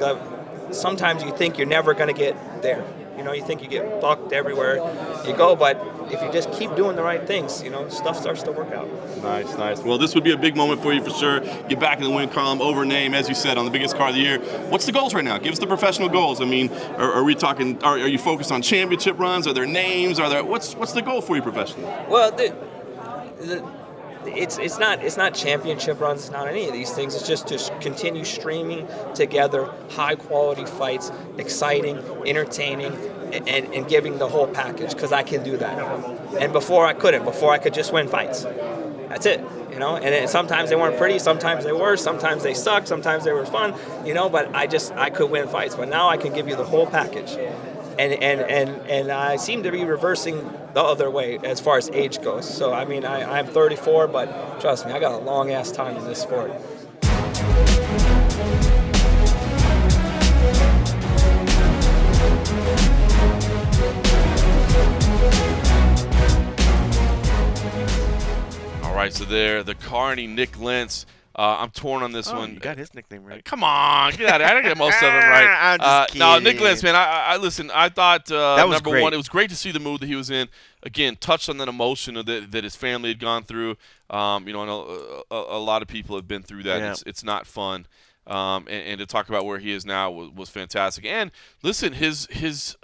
sometimes you think you're never going to get there. You think you get fucked everywhere you go, but if you just keep doing the right things, stuff starts to work out. Nice. Well, this would be a big moment for you for sure. Get back in the win column, over name, as you said, on the biggest card of the year. What's the goals right now? Give us the professional goals. Are we talking? Are you focused on championship runs? Are there names? What's the goal for you professionally? Well, it's not championship runs, it's not any of these things. It's just to continue streaming together high quality fights, exciting, entertaining, and giving the whole package, because I can do that. And before I couldn't. Before I could just win fights. That's it, you know. And sometimes they weren't pretty, sometimes they were, sometimes they sucked, sometimes they were fun, you know. But I could win fights. But now I can give you the whole package. And I seem to be reversing the other way as far as age goes. So I mean, I'm 34, but trust me, I got a long ass time in this sport. All right, so there, the Carney, Nik Lentz. I'm torn on this one. You got his nickname right. Come on, get out of here. I didn't get most of them right. I'm just No, Nik kidding. Lentz, man, I listen, I thought, That was number great. one, it was great to see the mood that he was in. Again, touched on that emotion that his family had gone through. You know, I know a lot of people have been through that. Yeah. It's not fun. And to talk about where he is now was fantastic. And listen, his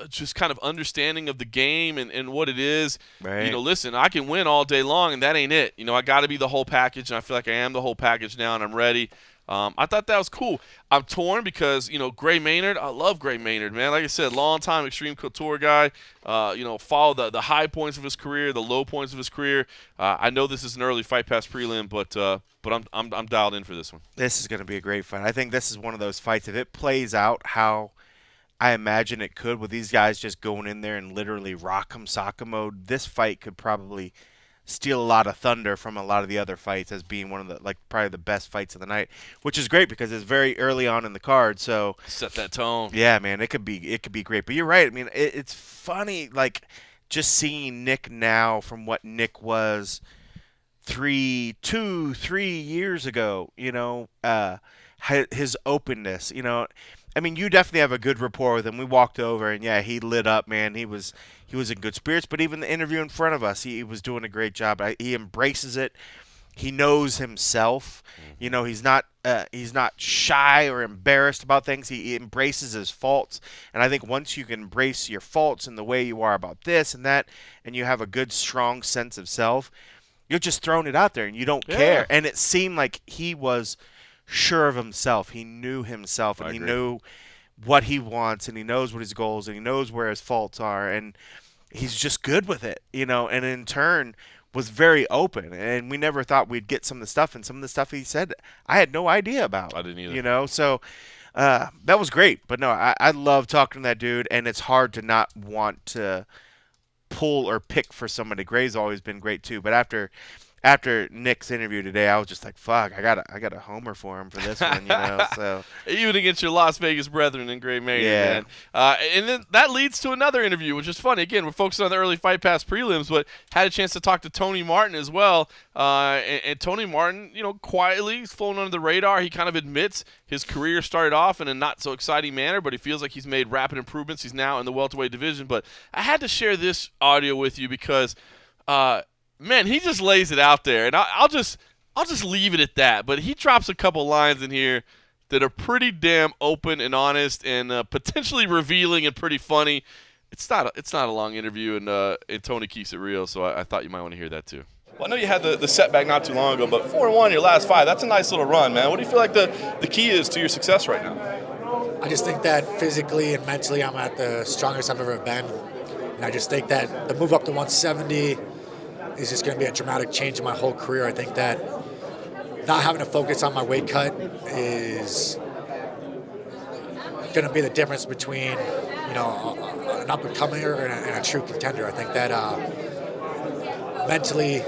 just kind of understanding of the game and what it is. Right. You know, listen, I can win all day long, and that ain't it. You know, I got to be the whole package, and I feel like I am the whole package now, and I'm ready. I thought that was cool. I'm torn because, you know, Gray Maynard, I love Gray Maynard, man. Like I said, long-time Extreme Couture guy. You know, follow the high points of his career, the low points of his career. I know this is an early Fight Pass prelim, but I'm dialed in for this one. This is going to be a great fight. I think this is one of those fights. If it plays out how I imagine it could, with these guys just going in there and literally rock'em sock'em mode, this fight could probably steal a lot of thunder from a lot of the other fights as being one of the, like, probably the best fights of the night, which is great because it's very early on in the card. So Set that tone. yeah, man, it could be great. But you're right. I mean, it's funny, like, just seeing Nik now from what Nik was 3 years ago, you know, his openness, you know. I mean, you definitely have a good rapport with him. We walked over, and yeah, he lit up, man. He was in good spirits. But even the interview in front of us, he was doing a great job. He embraces it. He knows himself. You know, he's not shy or embarrassed about things. He embraces his faults. And I think once you can embrace your faults and the way you are about this and that, and you have a good, strong sense of self, you're just throwing it out there and you don't care. And it seemed like he was sure of himself. He knew himself, and he knew what he wants, and he knows what his goals, and he knows where his faults are, and he's just good with it, you know. And in turn, was very open, and we never thought we'd get some of the stuff. And some of the stuff he said, I had no idea about. I didn't either. You know, so that was great. But no, I love talking to that dude, and it's hard to not want to pull or pick for somebody. Gray's always been great too, but after Nick's interview today, I was just like, "Fuck, I got a homer for him for this one," you know. So even against your Las Vegas brethren in Gray Maynard, Yeah. man. And then that leads to another interview, which is funny. Again, we're focusing on the early Fight Pass prelims, but had a chance to talk to Tony Martin as well. And Tony Martin, you know, quietly, he's flown under the radar. He kind of admits his career started off in a not so exciting manner, but he feels like he's made rapid improvements. He's now in the welterweight division. But I had to share this audio with you because man, he just lays it out there, and I'll just leave it at that. But he drops a couple lines in here that are pretty damn open and honest, and potentially revealing and pretty funny. It's not a long interview, and Tony keeps it real. So I thought you might want to hear that too. Well, I know you had the setback not too long ago, but 4-1 your last 5, that's a nice little run, man. What do you feel like the key is to your success right now? I just think that physically and mentally I'm at the strongest I've ever been. And I just think that the move up to 170 is just going to be a dramatic change in my whole career. I think that not having to focus on my weight cut is going to be the difference between, you know, an up-and-comer and a true contender. I think that mentally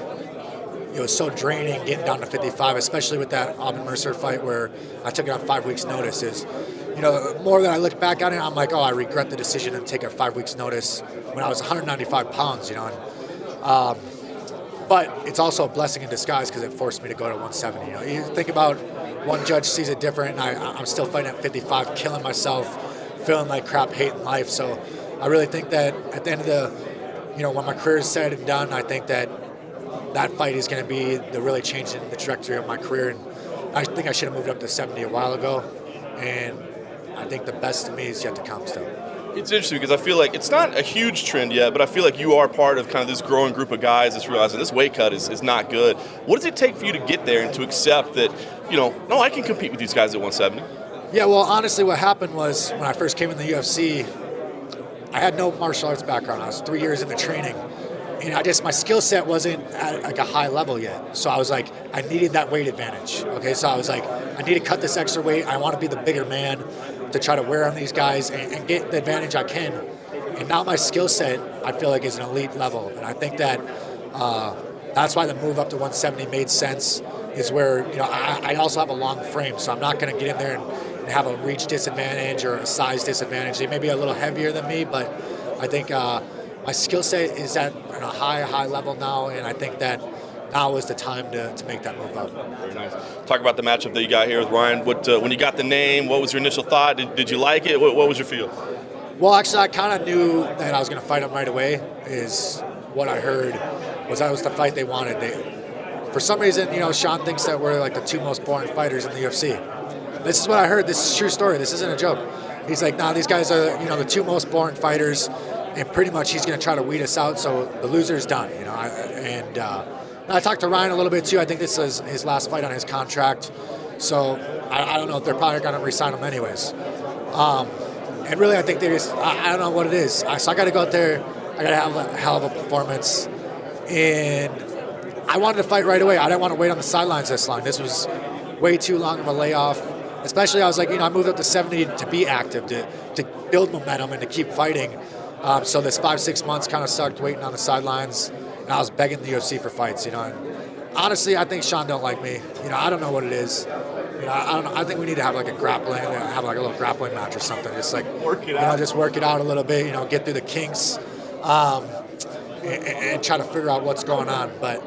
it was so draining getting down to 55, especially with that Auburn Mercer fight where I took it on 5 weeks' notice. You know, more than I look back on it, I'm like, oh, I regret the decision to take a 5 weeks' notice when I was 195 pounds, you know. And, but it's also a blessing in disguise because it forced me to go to 170. You know, you think about one judge sees it different, and I'm still fighting at 55, killing myself, feeling like crap, hating life. So I really think that at the end of the, you know, when my career is said and done, I think that fight is going to be the really changing the trajectory of my career. And I think I should have moved up to 70 a while ago, and I think the best of me is yet to come still. It's interesting because I feel like it's not a huge trend yet, but I feel like you are part of kind of this growing group of guys that's realizing this weight cut is not good. What does it take for you to get there and to accept that, you know, no, I can compete with these guys at 170? Yeah, well, honestly, what happened was when I first came in the UFC, I had no martial arts background. I was 3 years into training, and my skill set wasn't at like a high level yet. So I was like, I needed that weight advantage. Okay, so I was like, I need to cut this extra weight. I want to be the bigger man to try to wear on these guys and get the advantage I can. And now my skill set, I feel like, is an elite level. And I think that that's why the move up to 170 made sense, is where, I also have a long frame, so I'm not going to get in there and have a reach disadvantage or a size disadvantage. They may be a little heavier than me, but I think my skill set is at a high level now, and I think that now is the time to make that move up. Very nice. Talk about the matchup that you got here with Ryan. What when you got the name, what was your initial thought? Did you like it? What was your feel? Well, actually, I kind of knew that I was going to fight him right away, is what I heard, was that was the fight they wanted. For some reason, Sean thinks that we're like the two most boring fighters in the UFC. This is what I heard. This is a true story. This isn't a joke. He's like, nah, these guys are, the two most boring fighters, and pretty much he's going to try to weed us out, so the loser's done, And I talked to Ryan a little bit, too. I think this is his last fight on his contract, so I don't know if they're probably going to re-sign him anyways. And really, I think they just, I don't know what it is. So I got to go out there. I got to have a hell of a performance. And I wanted to fight right away. I didn't want to wait on the sidelines this long. This was way too long of a layoff. Especially, I was like, I moved up to 70 to be active, to build momentum and to keep fighting. So this 5-6 months kind of sucked waiting on the sidelines. And I was begging the UFC for fights, And honestly, I think Sean don't like me. I don't know what it is. I don't know. I think we need to have like a little grappling match or something. Just like work it out. Just work it out a little bit. Get through the kinks, and try to figure out what's going on. But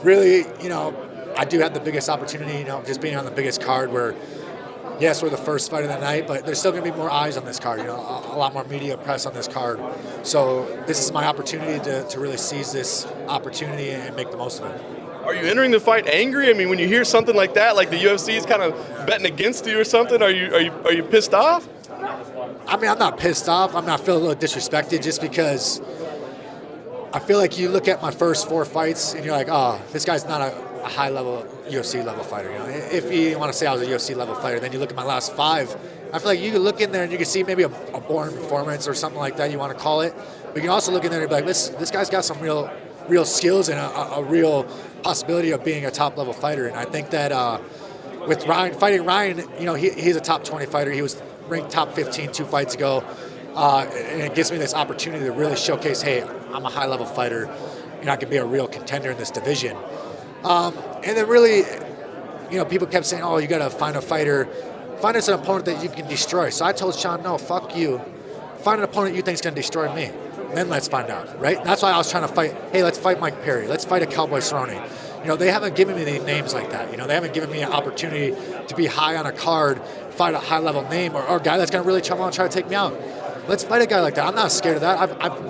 really, I do have the biggest opportunity. Just being on the biggest card. Where, yes, we're the first fight of the night, but there's still going to be more eyes on this card. A lot more media press on this card. So this is my opportunity to really seize this opportunity and make the most of it. Are you entering the fight angry? I mean, when you hear something like that, like the UFC is kind of betting against you or something, are you pissed off? I mean, I'm not pissed off. I feel a little disrespected just because I feel like you look at my first 4 fights and you're like, oh, this guy's not a high-level UFC level fighter. If you want to say I was a UFC level fighter, then you look at my last 5. I feel like you can look in there and you can see maybe a boring performance or something like that you want to call it. But you can also look in there and be like, this guy's got some real skills and a real possibility of being a top-level fighter. And I think that with fighting Ryan, he's a top 20 fighter. He was ranked top 15 2 fights ago. And it gives me this opportunity to really showcase, hey, I'm a high-level fighter, and I can be a real contender in this division. And then really, people kept saying, oh, you got to find a fighter. Find us an opponent that you can destroy. So I told Sean, no, fuck you. Find an opponent you think is going to destroy me. Then let's find out, right? That's why I was trying to fight. Hey, let's fight Mike Perry. Let's fight a Cowboy Cerrone. They haven't given me any names like that. They haven't given me an opportunity to be high on a card, fight a high-level name, or a guy that's going to really try to take me out. Let's fight a guy like that. I'm not scared of that.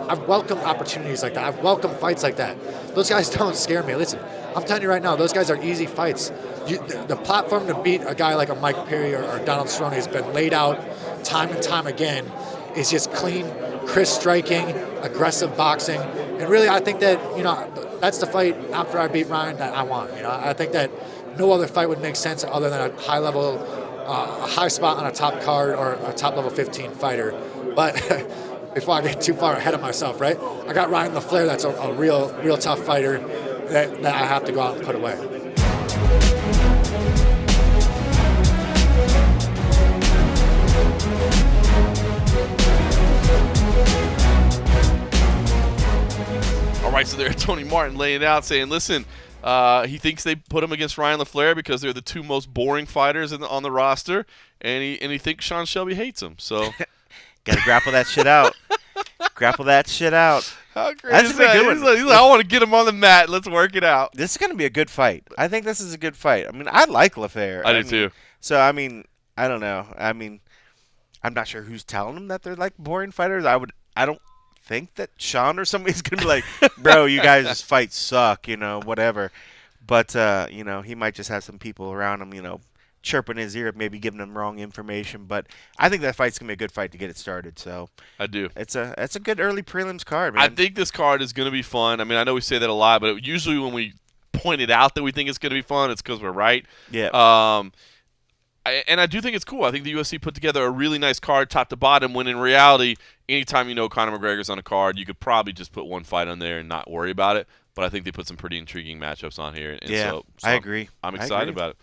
I've welcomed opportunities like that. I've welcomed fights like that. Those guys don't scare me. Listen, I'm telling you right now, those guys are easy fights. The platform to beat a guy like a Mike Perry or Donald Cerrone has been laid out time and time again. It's just clean, crisp striking, aggressive boxing. And really, I think that, that's the fight after I beat Ryan that I want. I think that no other fight would make sense other than a high level, a high spot on a top card or a top level 15 fighter. But before I get too far ahead of myself, right? I got Ryan LaFleur, that's a real tough fighter that I have to go out and put away. All right, so there, Tony Martin laying out, saying, listen, he thinks they put him against Ryan LaFleur because they're the two most boring fighters on the roster, and he thinks Sean Shelby hates him. So got to grapple that shit out. Grapple that shit out. How great is that? He's like, I want to get him on the mat. Let's work it out. This is going to be a good fight. I think this is a good fight. I mean, I like LaFleur. I do too. So, I mean, I don't know. I mean, I'm not sure who's telling them that they're like boring fighters. I don't think that Sean or somebody's going to be like, bro, you guys' fights suck, whatever. But, he might just have some people around him, chirping his ear, maybe giving him wrong information. But I think that fight's going to be a good fight to get it started. So I do. It's a good early prelims card, man. I think this card is going to be fun. I mean, I know we say that a lot, but usually when we point it out that we think it's going to be fun, it's because we're right. Yeah. I do think it's cool. I think the UFC put together a really nice card, top to bottom. When in reality, anytime you know Conor McGregor's on a card, you could probably just put one fight on there and not worry about it. But I think they put some pretty intriguing matchups on here. And so I agree. I'm excited about it.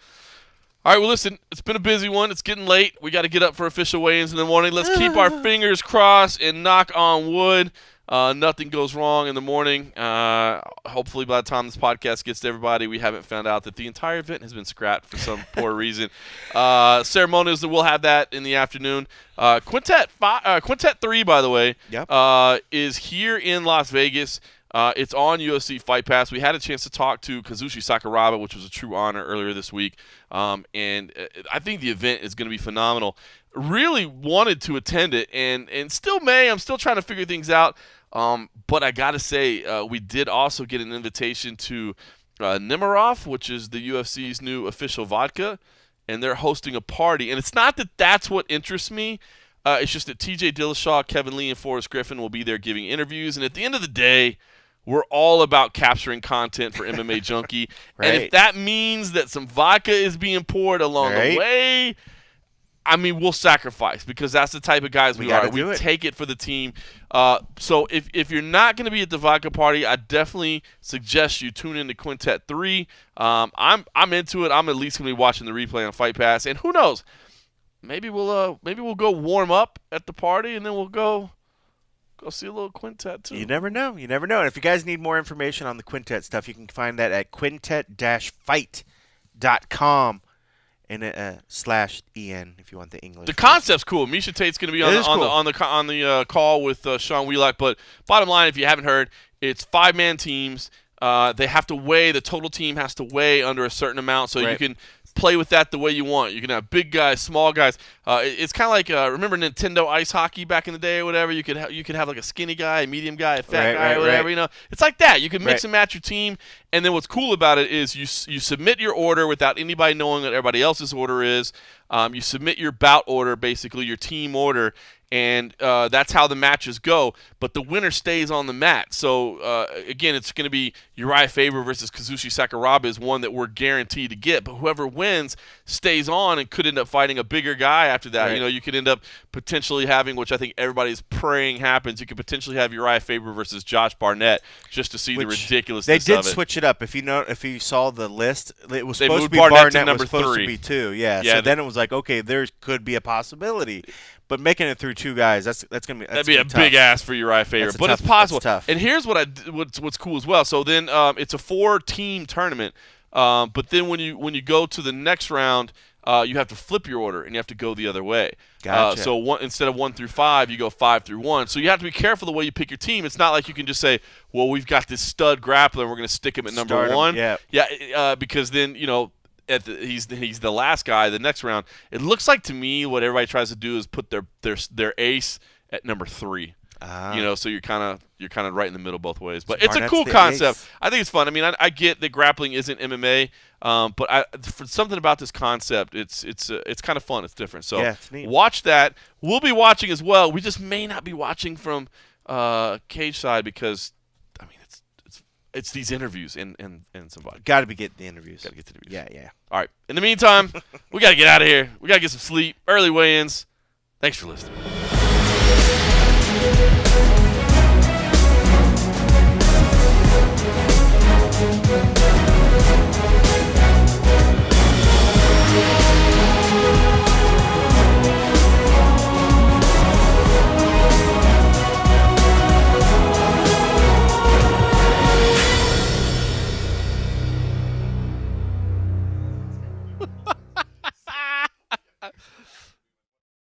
All right, well, listen, it's been a busy one. It's getting late. We got to get up for official weigh-ins in the morning. Let's keep our fingers crossed and knock on wood. Nothing goes wrong in the morning. Hopefully by the time this podcast gets to everybody, we haven't found out that the entire event has been scrapped for some poor reason. Ceremonials, we'll have that in the afternoon. Quintet 3, by the way, is here in Las Vegas. It's on UFC Fight Pass. We had a chance to talk to Kazushi Sakuraba, which was a true honor earlier this week. And I think the event is going to be phenomenal. Really wanted to attend it and still may. I'm still trying to figure things out. But I got to say, we did also get an invitation to Nurmagomedov, which is the UFC's new official vodka, and they're hosting a party. And it's not that that's what interests me. It's just that TJ Dillashaw, Kevin Lee, and Forrest Griffin will be there giving interviews. And at the end of the day, we're all about capturing content for MMA Junkie. Right. And if that means that some vodka is being poured along the way, I mean, we'll sacrifice because that's the type of guys we are. We take it for the team. So if you're not going to be at the vodka party, I definitely suggest you tune in to Quintet 3. I'm into it. I'm at least going to be watching the replay on Fight Pass. And who knows? Maybe we'll go warm up at the party, and then we'll go see a little Quintet too. You never know. You never know. And if you guys need more information on the Quintet stuff, you can find that at quintet-fight.com and /EN if you want the English. The concept's cool. Misha Tate's going to be on the call with Sean Wheelock. But bottom line, if you haven't heard, it's 5-man teams. They have to weigh. The total team has to weigh under a certain amount, so you can play with that the way you want. You can have big guys, small guys. It's kind of like remember Nintendo ice hockey back in the day or whatever. You could have like a skinny guy, a medium guy, a fat guy, or whatever. You know, it's like that. You can mix and match your team. And then what's cool about it is you submit your order without anybody knowing what everybody else's order is. You submit your bout order, basically your team order. And that's how the matches go. But the winner stays on the mat. So, again, it's going to be Uriah Faber versus Kazushi Sakuraba is one that we're guaranteed to get. But whoever wins stays on and could end up fighting a bigger guy after that. Right. You know, you could end up potentially having, which I think everybody's praying happens, you could potentially have Uriah Faber versus Josh Barnett just to see the ridiculousness of it. They did switch it up. If you saw the list, it was supposed to be Barnett to number was supposed 3. to be 2. Yeah. So then it was like, okay, there could be a possibility. But making it through 2 guys, that'd be a big ask for Uriah Faber. But it's possible. Tough. And here's what's cool as well. So then it's a 4-team tournament. But then when you go to the next round, you have to flip your order and you have to go the other way. Gotcha. So instead of 1 through 5, you go 5 through 1. So you have to be careful the way you pick your team. It's not like you can just say, well, we've got this stud grappler, and we're going to stick him at number 1. Yeah. Because then he's the last guy the next round. It looks like to me what everybody tries to do is put their ace at number 3. You know, so you're kind of right in the middle both ways. But it's a cool concept. I think it's fun. I mean, I get that grappling isn't MMA, but for something about this concept, it's kind of fun. It's different. So it's neat. Watch that. We'll be watching as well. We just may not be watching from cage side because it's these interviews and some vodka. Got to be getting the interviews. Got to get the interviews. Yeah. All right. In the meantime, we got to get out of here. We got to get some sleep. Early weigh-ins. Thanks for listening.